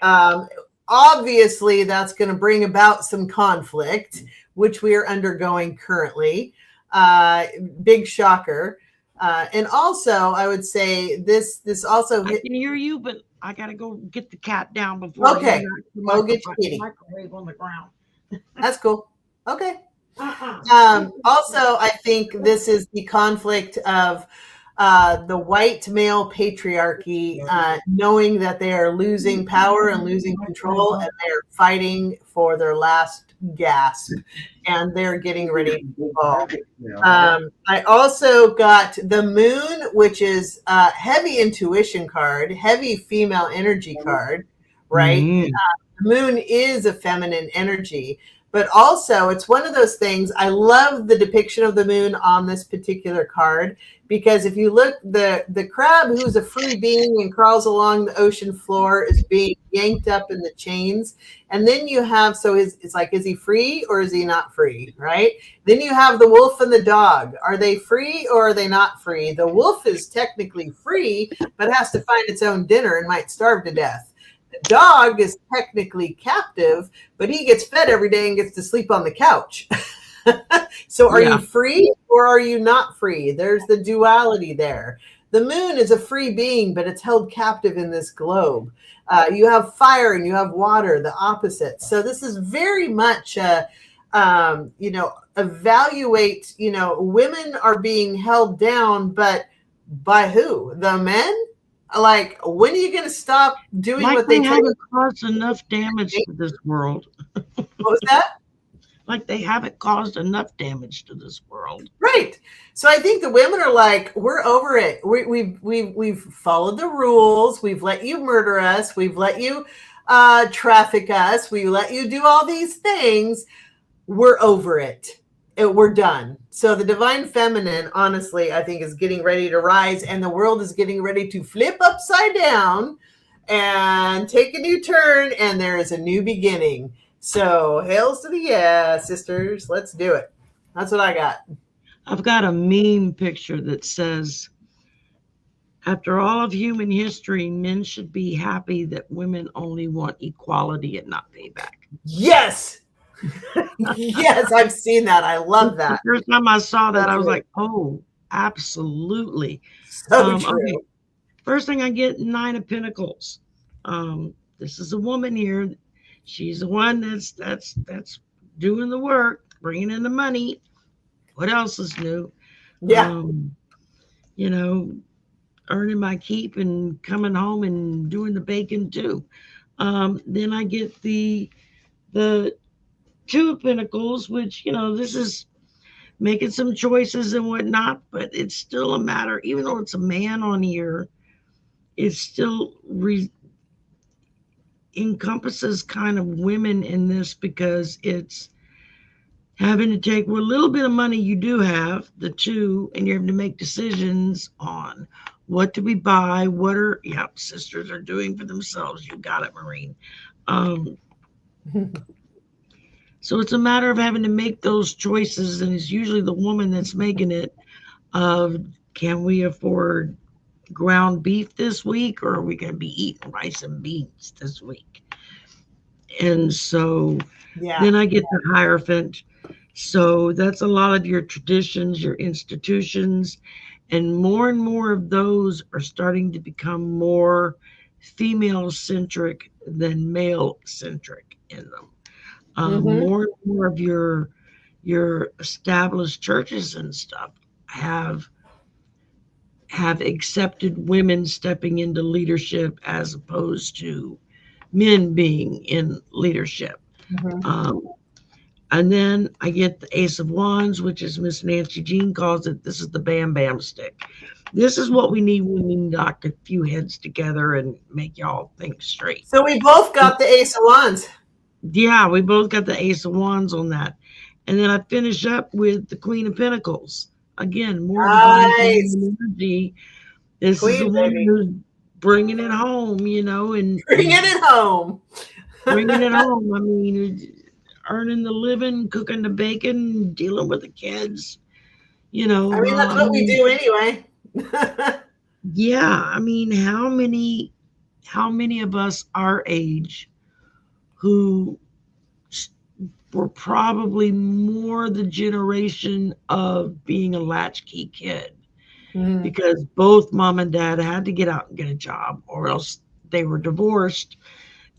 Speaker 1: Um, Obviously, that's going to bring about some conflict, which we are undergoing currently. Big shocker. And also, I would say this also
Speaker 2: I
Speaker 1: hit.
Speaker 2: can hear you, but I gotta go get the cat down before he
Speaker 1: Okay,
Speaker 2: knocks the
Speaker 1: go get your kitty.
Speaker 2: microwave on the ground.
Speaker 1: That's cool. Okay.
Speaker 2: Uh-uh.
Speaker 1: Also, I think this is the conflict of the white male patriarchy, knowing that they are losing power and losing control, and they're fighting for their last gasp, and they're getting ready to fall. I also got the moon, which is a heavy intuition card, heavy female energy card, right?
Speaker 2: Mm.
Speaker 1: The moon is a feminine energy, but also it's one of those things. I love the depiction of the moon on this particular card, because if you look, the crab, who's a free being and crawls along the ocean floor, is being yanked up in the chains. And then you have, so it's like, is he free or is he not free, right? Then you have the wolf and the dog. Are they free or are they not free? The wolf is technically free, but has to find its own dinner and might starve to death. The dog is technically captive, but he gets fed every day and gets to sleep on the couch. So are you free or are you not free? There's the duality there. The moon is a free being, but it's held captive in this globe. You have fire and you have water, the opposite. So this is very much, evaluate, women are being held down, but by who? The men? Like, when are you going to stop doing
Speaker 2: Like
Speaker 1: what
Speaker 2: they
Speaker 1: they
Speaker 2: haven't caused enough damage to this world.
Speaker 1: What was that?
Speaker 2: Like they haven't caused enough damage to this world.
Speaker 1: Right. So I think the women are like, we're over it. We've followed the rules. We've let you murder us. We've let you traffic us. We let you do all these things. We're over it. We're done. So the divine feminine, honestly, I think is getting ready to rise, and the world is getting ready to flip upside down and take a new turn, and there is a new beginning. So hails to the yeah, sisters. Let's do it. That's what I got.
Speaker 2: I've got a meme picture that says, after all of human history, men should be happy that women only want equality and not payback.
Speaker 1: Yes. Yes, I've seen that. I love that.
Speaker 2: The first time I saw that, I was like, oh, absolutely.
Speaker 1: So true.
Speaker 2: Okay. First thing I get, 9 of Pentacles. This is a woman here. She's the one that's doing the work, bringing in the money. What else is new?
Speaker 1: Yeah.
Speaker 2: Earning my keep and coming home and doing the bacon too. Then I get the 2 of Pentacles, which, this is making some choices and whatnot, but it's still a matter, even though it's a man on here, it still encompasses kind of women in this, because it's having to take what little bit of money you do have, the 2, and you're having to make decisions on what do we buy, sisters are doing for themselves. You got it, Maureen. So it's a matter of having to make those choices, and it's usually the woman that's making it, of can we afford ground beef this week, or are we going to be eating rice and beans this week? And so then I get the Hierophant. So that's a lot of your traditions, your institutions, and more of those are starting to become more female centric than male centric in them. More and more of your established churches and stuff have have accepted women stepping into leadership as opposed to men being in leadership.
Speaker 1: Mhm.
Speaker 2: Um, and then I get the Ace of Wands, which is Miss Nancy Jean calls it. This is the bam bam stick. This is what we need when we knock a few heads together and make y'all think straight.
Speaker 1: So we both got the Ace of Wands.
Speaker 2: Yeah, we both got the Ace of Wands on that. And then I finish up with the Queen of Pentacles. Again, more divine
Speaker 1: Nice.
Speaker 2: energy. This is a
Speaker 1: Queen,
Speaker 2: woman
Speaker 1: baby.
Speaker 2: who's bringing it home, and
Speaker 1: Bringing it home.
Speaker 2: bringing it home. I mean, earning the living, cooking the bacon, dealing with the kids.
Speaker 1: I mean, that's what we do anyway.
Speaker 2: Yeah. I mean, how many of us our age who were probably more the generation of being a latchkey kid
Speaker 1: Mhm.
Speaker 2: because both mom and dad had to get out and get a job or else they were divorced,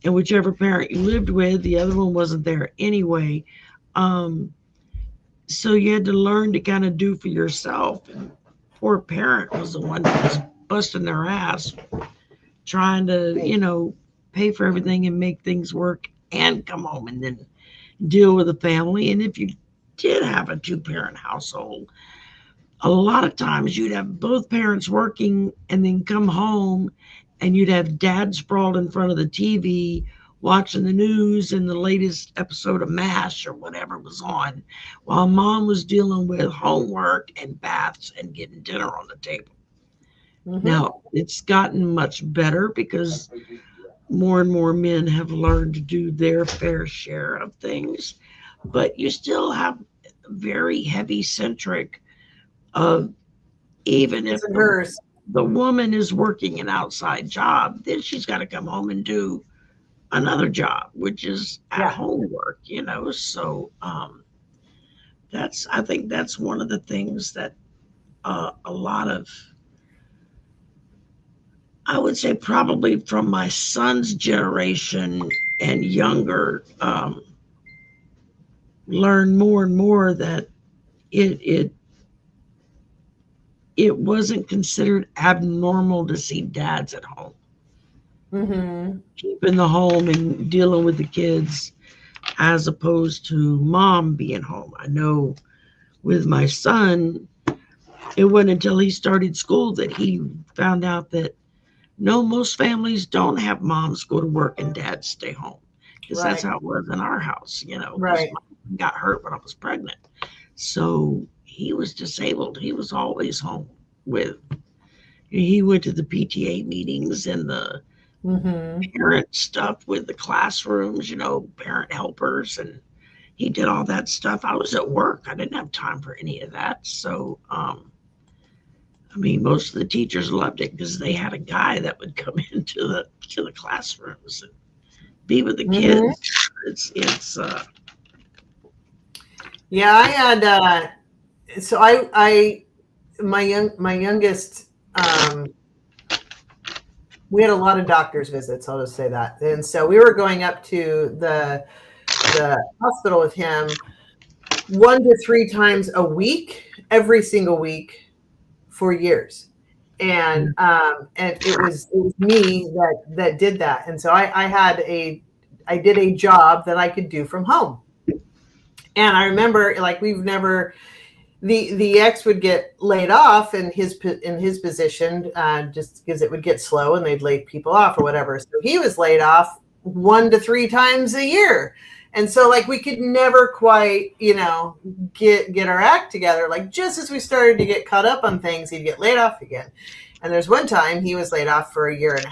Speaker 2: and whichever parent you lived with, the other one wasn't there anyway. Um, so you had to learn to kind of do for yourself. And poor parent was the one that was busting their ass trying to, pay for everything and make things work and come home and then deal with the family. And if you did have a two-parent household, a lot of times you'd have both parents working and then come home and you'd have dad sprawled in front of the TV watching the news and the latest episode of MASH or whatever was on while mom was dealing with homework and baths and getting dinner on the table. Now, it's gotten much better because more and more men have learned to do their fair share of things, but you still have very heavy centric of even if
Speaker 1: His and hers.
Speaker 2: the woman is working an outside job, then she's got to come home and do another job, which is at
Speaker 1: Yeah.
Speaker 2: home work, So I think that's one of the things that a lot of, I would say probably from my son's generation and younger, learn more and more that it it it wasn't considered abnormal to see dads at home,
Speaker 1: Mm-hmm.
Speaker 2: keeping the home and dealing with the kids as opposed to mom being home. I know with my son, it wasn't until he started school that he found out that no, most families don't have moms go to work and dads stay home. Because that's
Speaker 1: Right.
Speaker 2: how it was in our house, because
Speaker 1: Right.
Speaker 2: mom got hurt when I was pregnant. So he was disabled. He was always home with, he went to the PTA meetings and the
Speaker 1: Mm-hmm.
Speaker 2: parent stuff with the classrooms, parent helpers, and he did all that stuff. I was at work. I didn't have time for any of that. So, I mean, most of the teachers loved it because they had a guy that would come into the classrooms and be with the
Speaker 1: Mm-hmm.
Speaker 2: kids. It's
Speaker 1: Yeah, I had so I my youngest we had a lot of doctor's visits, I'll just say that. And so we were going up to the hospital with him 1 to 3 times a week, every single week for years. And it was me that did that. And so I did a job that I could do from home. And I remember, like, we've never, the ex would get laid off in his position just because it would get slow and they'd lay people off or whatever. So he was laid off 1 to 3 times a year. And so, like, we could never quite, get our act together. Like, just as we started to get caught up on things, he'd get laid off again. And there's one time he was laid off for 1.5 years.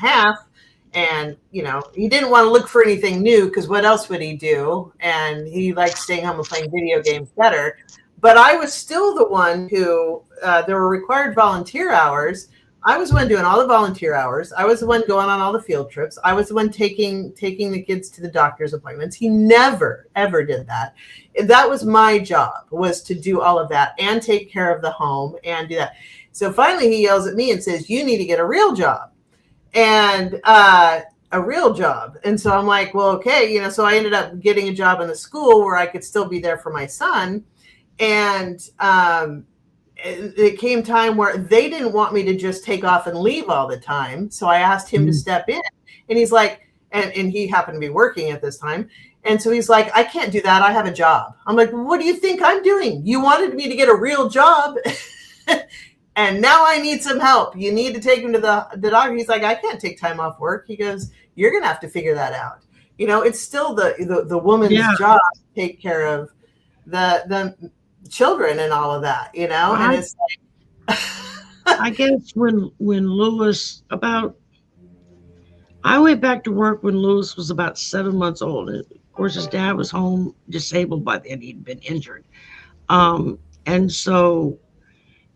Speaker 1: And, he didn't want to look for anything new because what else would he do? And he liked staying home and playing video games better. But I was still the one who, there were required volunteer hours. I was the one doing all the volunteer hours. I was the one going on all the field trips. I was the one taking the kids to the doctor's appointments. He never, ever did that. That was my job, was to do all of that and take care of the home and do that. So finally he yells at me and says, "You need to get a real job." And a real job. And so I'm like, well, okay. So I ended up getting a job in the school where I could still be there for my son. And it came time where they didn't want me to just take off and leave all the time. So I asked him to step in, and he's like, and he happened to be working at this time. And so he's like, I can't do that. I have a job. I'm like, what do you think I'm doing? You wanted me to get a real job. And now I need some help. You need to take him to the doctor. He's like, I can't take time off work. He goes, you're going to have to figure that out. You know, it's still the woman's job to take care of the children and all of that, you know? And it's like,
Speaker 2: I guess when Lewis I went back to work when Lewis was about 7 months old. And of course, his dad was home disabled by then. He'd been injured. And so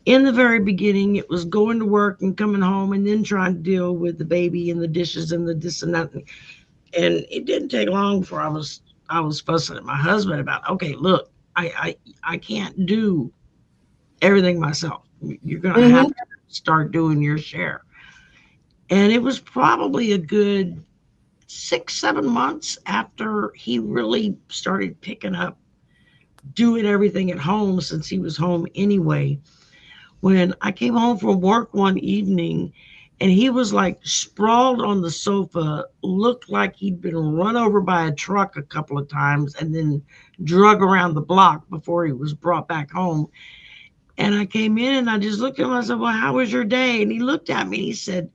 Speaker 2: in the very beginning, it was going to work and coming home and then trying to deal with the baby and the dishes and the this and that. And it didn't take long before I was fussing at my husband about, okay, look, I can't do everything myself. You're going to have to start doing your share. And it was probably a good 6-7 months after he really started picking up, doing everything at home, since he was home anyway, when I came home from work one evening and he was like sprawled on the sofa, looked like he'd been run over by a truck a couple of times and then drug around the block before he was brought back home. And I came in and I just looked at him. I said, well, how was your day? And he looked at me and he said,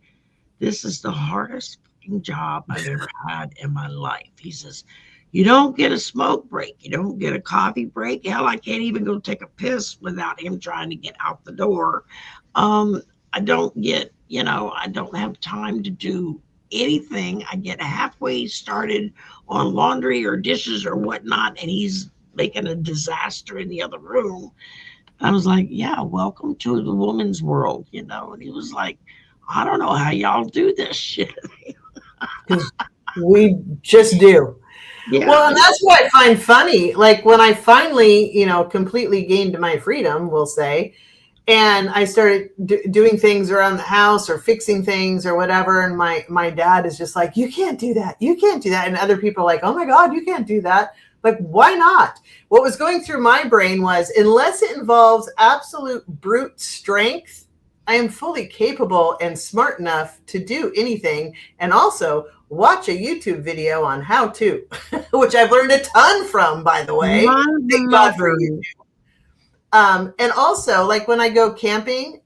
Speaker 2: this is the hardest fucking job I've ever had in my life. He says, you don't get a smoke break. You don't get a coffee break. Hell, I can't even go take a piss without him trying to get out the door. I don't get, I don't have time to do anything. I get halfway started on laundry or dishes or whatnot, and he's making a disaster in the other room. I was like, yeah, welcome to the woman's world, And he was like, I don't know how y'all do this shit.
Speaker 1: We just do.
Speaker 2: Yeah.
Speaker 1: Well, and that's what I find funny. Like when I finally, completely gained my freedom, we'll say, and I started doing things around the house or fixing things or whatever. And my dad is just like, you can't do that. You can't do that. And other people are like, oh my God, you can't do that. Like, why not? What was going through my brain was, unless it involves absolute brute strength, I am fully capable and smart enough to do anything. And also watch a YouTube video on how to, which I've learned a ton from, by the way. Thank God for YouTube. And also, like when I go camping,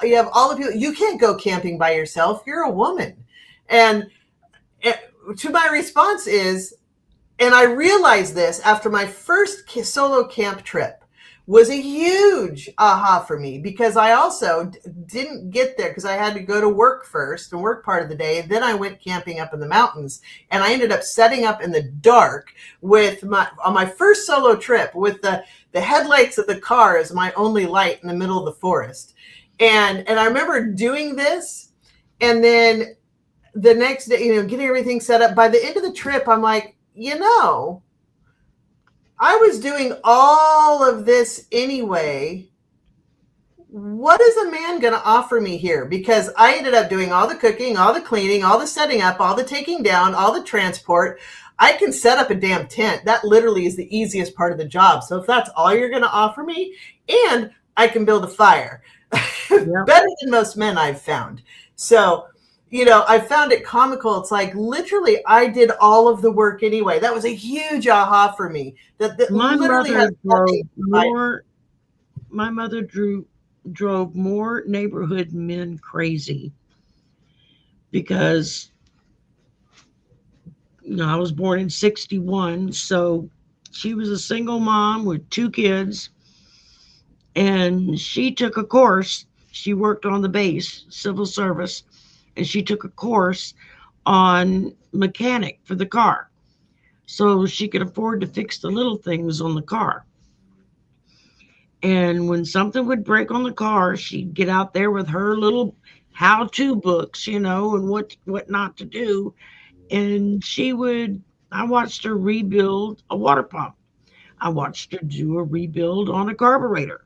Speaker 1: you have all the people. You can't go camping by yourself. You're a woman. And to my response is, and I realized this after my first solo camp trip, was a huge aha for me, because I also didn't get there because I had to go to work first and work part of the day. Then I went camping up in the mountains, and I ended up setting up in the dark on my first solo trip with the headlights of the car as my only light in the middle of the forest. And I remember doing this, and then the next day, getting everything set up. By the end of the trip, I'm like, I was doing all of this anyway. What is a man going to offer me here? Because I ended up doing all the cooking, all the cleaning, all the setting up, all the taking down, all the transport. I can set up a damn tent. That literally is the easiest part of the job. So if that's all you're going to offer me, and I can build a fire, better than most men I've found. So, I found it comical. It's like, literally, I did all of the work anyway. That was a huge aha for me.
Speaker 2: My mother drove more neighborhood men crazy because, I was born in 1961. So she was a single mom with 2 kids, and she took a course. She worked on the base, civil service, and she took a course on mechanic for the car, so she could afford to fix the little things on the car. And when something would break on the car, she'd get out there with her little how-to books, and what not to do. And I watched her rebuild a water pump. I watched her do a rebuild on a carburetor.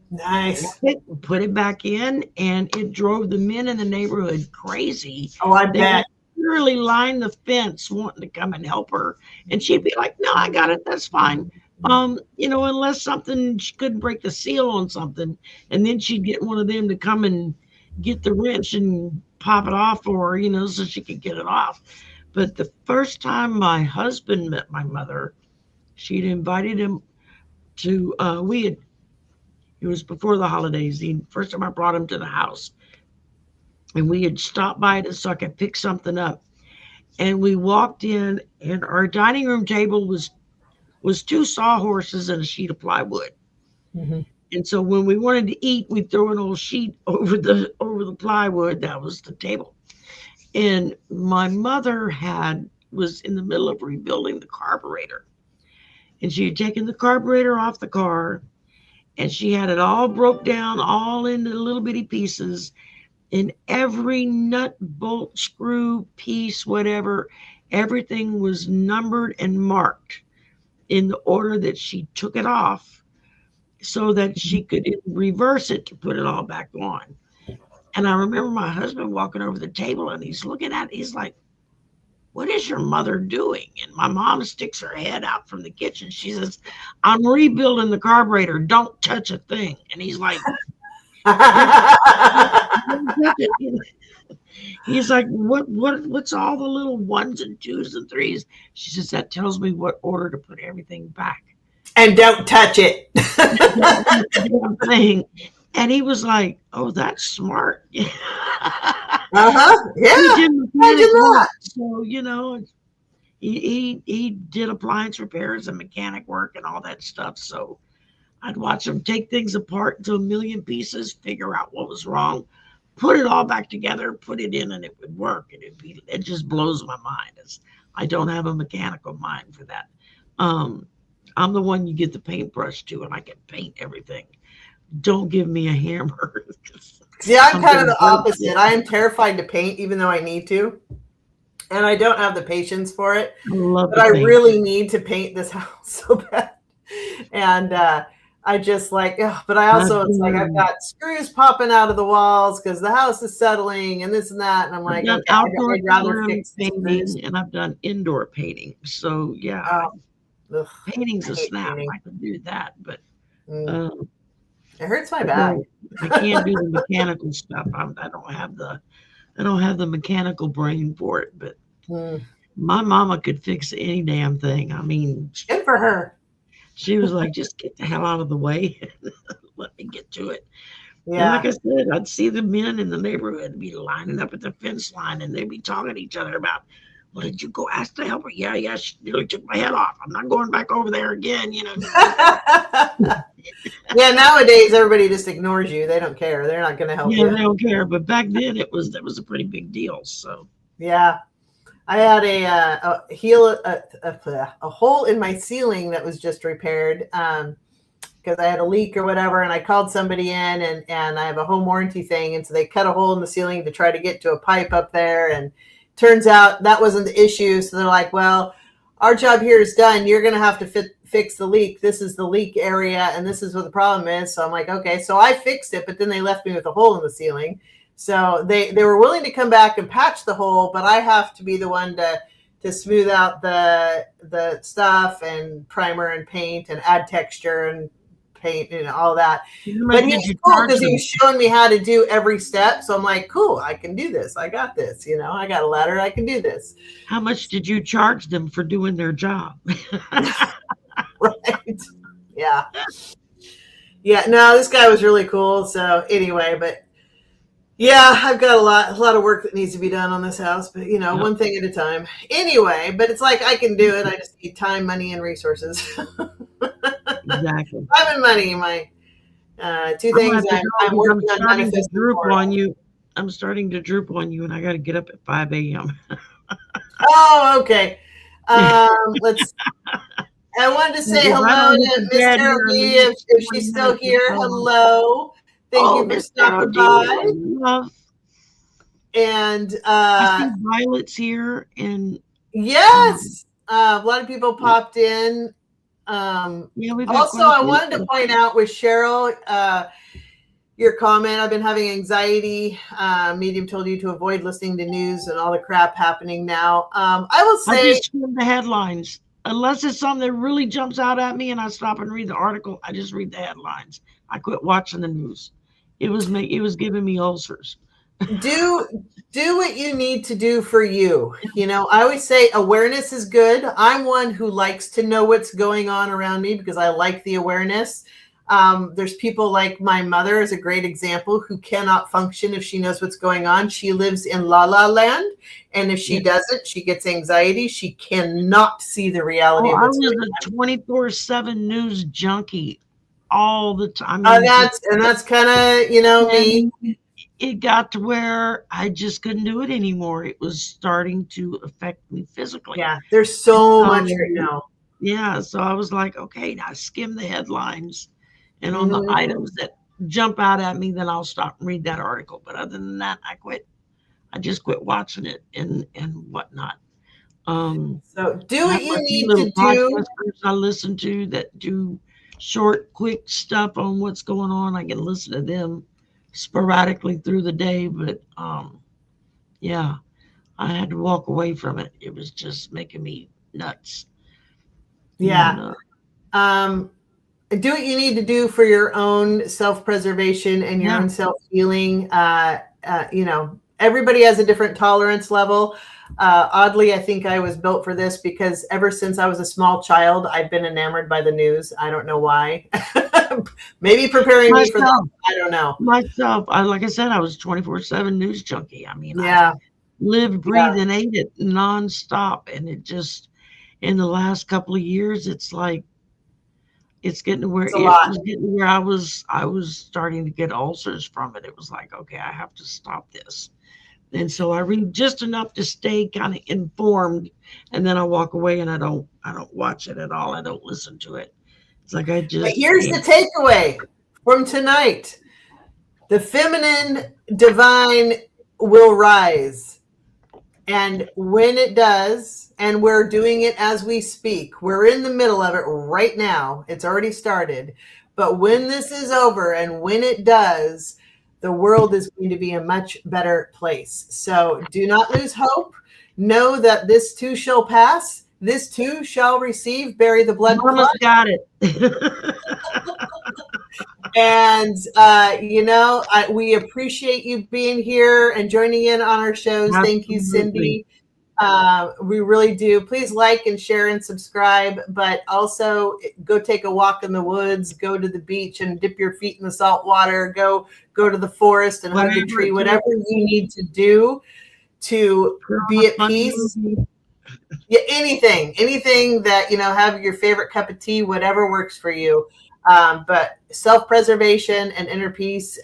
Speaker 1: Nice.
Speaker 2: Put it back in, and it drove the men in the neighborhood crazy.
Speaker 1: Oh, I bet.
Speaker 2: Literally line the fence wanting to come and help her, and she'd be like, no, I got it, that's fine. Unless something she couldn't break the seal on something, and then she'd get one of them to come and get the wrench and pop it off for her, so she could get it off. But the first time my husband met my mother, she'd invited him to it was before the holidays. The first time I brought him to the house, and we had stopped by it so I could pick something up. And we walked in, and our dining room table was two sawhorses and a sheet of plywood.
Speaker 1: Mm-hmm.
Speaker 2: And so when we wanted to eat, we'd throw an old sheet over the plywood. That was the table. And my mother was in the middle of rebuilding the carburetor. And she had taken the carburetor off the car, and she had it all broke down, all into little bitty pieces. And every nut, bolt, screw, piece, whatever, everything was numbered and marked in the order that she took it off, so that she could reverse it to put it all back on. And I remember my husband walking over the table, and he's looking at it. He's like, "What is your mother doing?" And my mom sticks her head out from the kitchen. She says, "I'm rebuilding the carburetor. Don't touch a thing." And he's like, he's like, what's all the little ones and twos and threes? She says, "That tells me what order to put everything back.
Speaker 1: And don't touch it."
Speaker 2: Thing. And he was like, "Oh, that's smart."
Speaker 1: Uh-huh. Yeah.
Speaker 2: He did mechanic
Speaker 1: Imagine
Speaker 2: work.
Speaker 1: that.
Speaker 2: So, he did appliance repairs and mechanic work and all that stuff. So I'd watch him take things apart into a million pieces, figure out what was wrong, put it all back together, put it in, and it would work. And it just blows my mind. I don't have a mechanical mind for that. I'm the one you get the paintbrush to, and I can paint everything. Don't give me a hammer.
Speaker 1: See, I'm kind of the opposite. I am terrified to paint, even though I need to. And I don't have the patience for it. But I really need to paint this house so bad. And I just like, but I also, it's like I've got screws popping out of the walls because the house is settling and this and that. And I'm like,
Speaker 2: I've done outdoor painting, and I've done indoor painting. So yeah, painting's a snap. Painting. I can do that, but
Speaker 1: it hurts my back.
Speaker 2: I can't do the mechanical stuff. I don't have the mechanical brain for it. But my mama could fix any damn thing. I mean,
Speaker 1: good for her.
Speaker 2: She was like, "Just get the hell out of the way. Let me get to it."
Speaker 1: Yeah.
Speaker 2: And like I said, I'd see the men in the neighborhood be lining up at the fence line, and they'd be talking to each other about, "Well, did you go ask the helper?" Yeah, she nearly took my head off. I'm not going back over there again,
Speaker 1: Yeah, nowadays everybody just ignores you. They don't care. They're not going to help you.
Speaker 2: Yeah, they don't care. But back then that was a pretty big deal. So
Speaker 1: yeah. I had a hole in my ceiling that was just repaired because I had a leak or whatever, and I called somebody in, and I have a home warranty thing, and so they cut a hole in the ceiling to try to get to a pipe up there, and turns out that wasn't the issue. So they're like, "Well, our job here is done. You're going to have to fix the leak. This is the leak area, and this is what the problem is." So I'm like, "Okay." So I fixed it, but then they left me with a hole in the ceiling. So they were willing to come back and patch the hole, but I have to be the one to smooth out the stuff and primer and paint and add texture and paint and all that. But he's cool because he was showing me how to do every step. So I'm like, cool, I can do this. I got this. I got a ladder. I can do this.
Speaker 2: How much did you charge them for doing their job?
Speaker 1: Right. Yeah. Yeah. No, this guy was really cool. So anyway, but yeah, I've got a lot of work that needs to be done on this house, but one thing at a time. Anyway, but it's like I can do it. I just need time, money, and resources.
Speaker 2: Exactly.
Speaker 1: Time and money, my two things I'm working on.
Speaker 2: Starting to droop on you. I'm starting to droop on you, and I got to get up at 5 a.m.
Speaker 1: Oh, okay. I wanted to say hello to Miss Carol B. If she's still here. Hello. Thank you for stopping by.
Speaker 2: And I see Violet's here, and
Speaker 1: yes, a lot of people popped in. Also, I wanted to point out with Cheryl, your comment. I've been having anxiety. Medium told you to avoid listening to news and all the crap happening now. I will say,
Speaker 2: I just skimmed the headlines. unless it's something that really jumps out at me and I stop and read the article, I just read the headlines. I quit watching the news. It was giving me ulcers.
Speaker 1: Do what you need to do for you. I always say awareness is good. I'm one who likes to know what's going on around me because I like the awareness. There's people like my mother is a great example who cannot function if she knows what's going on. She lives in la la land, and if she doesn't, she gets anxiety. She cannot see the reality of what's going on.
Speaker 2: I was a 24/7 news junkie all the time.
Speaker 1: That's kind of me.
Speaker 2: It got to where I just couldn't do it anymore. It was starting to affect me physically.
Speaker 1: Yeah, there's so much right now.
Speaker 2: Yeah, so I was like, okay, now skim the headlines, and on the items that jump out at me, then I'll stop and read that article. But other than that, I quit. I just quit watching it and whatnot.
Speaker 1: So do what you need to do.
Speaker 2: I listen to that do short, quick stuff on what's going on. I can listen to them sporadically through the day, but yeah, I had to walk away from it. It was just making me nuts.
Speaker 1: Yeah. Do what you need to do for your own self-preservation and your own self-healing. Everybody has a different tolerance level. Oddly, I think I was built for this because ever since I was a small child, I've been enamored by the news. I don't know why. Maybe preparing me for that. I don't know.
Speaker 2: Myself, like I said, I was 24/7 news junkie. I mean, I lived, breathed, and ate it nonstop. And it just, in the last couple of years, it's like, it's getting to where I was starting to get ulcers from it. It was like, okay, I have to stop this. And so I read just enough to stay kind of informed, and then I walk away and I don't watch it at all. I don't listen to it. It's like I just.
Speaker 1: But here's the takeaway from tonight: the feminine divine will rise, and when it does, and we're doing it as we speak. We're in the middle of it right now. It's already started, but when this is over and when it does, the world is going to be a much better place. So do not lose hope. Know that this too shall pass. This too shall receive, bury the blood.
Speaker 2: Mama's got it.
Speaker 1: And, we appreciate you being here and joining in on our shows. Absolutely. Thank you, Cindy. We really do. Please like and share and subscribe, but also go take a walk in the woods, go to the beach and dip your feet in the salt water, go to the forest and hug a tree, whatever you need to do to be at peace. Yeah, anything that, have your favorite cup of tea, whatever works for you. But self-preservation and inner peace,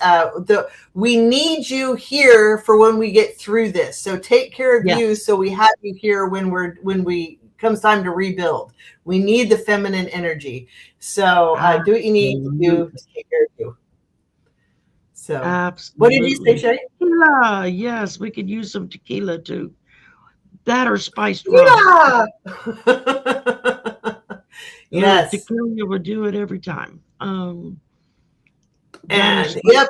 Speaker 1: we need you here for when we get through this. So take care of you. So we have you here when we comes time to rebuild. We need the feminine energy. So do what you need to do to take care of you. So absolutely. What did you say, Shari?
Speaker 2: Tequila. Yes, we could use some tequila too. That or spiced rum.
Speaker 1: Yeah. Yes.
Speaker 2: Tequila would do it every time.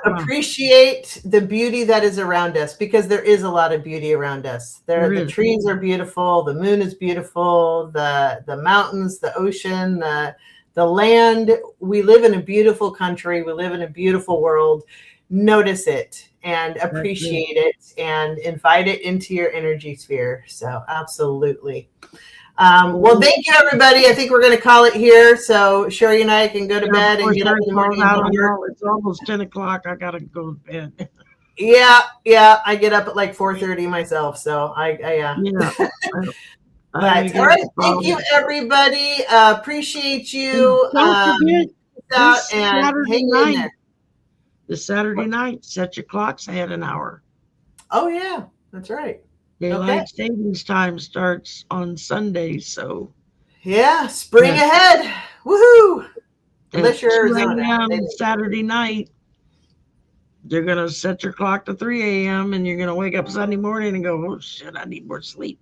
Speaker 1: Appreciate the beauty that is around us, because there is a lot of beauty around us. The trees are beautiful, the moon is beautiful, the mountains, the ocean, the land. We live in a beautiful country. We live in a beautiful world. Notice it and appreciate it and invite it into your energy sphere. So absolutely. Well, thank you, everybody. I think we're going to call it here. So Shari and I can go to bed and get up in the morning.
Speaker 2: It's almost 10 o'clock. I got to go to bed.
Speaker 1: Yeah. I get up at like 4:30 myself. So Yeah. But, all right. Thank you, everybody. Appreciate you.
Speaker 2: This Saturday night, set your clocks ahead an hour.
Speaker 1: Oh, yeah. That's right.
Speaker 2: Daylight savings time starts on Sunday, so
Speaker 1: spring ahead. Woohoo! Unless you're Arizona.
Speaker 2: Saturday night, you're gonna set your clock to 3 a.m. and you're gonna wake up Sunday morning and go, "Oh shit, I need more sleep."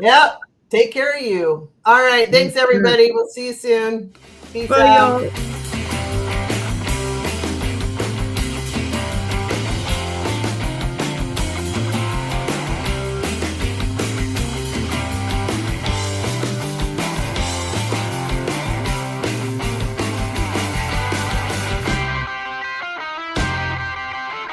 Speaker 1: Yep. Take care of you. All right. Thanks, everybody. We'll see you soon. Peace out.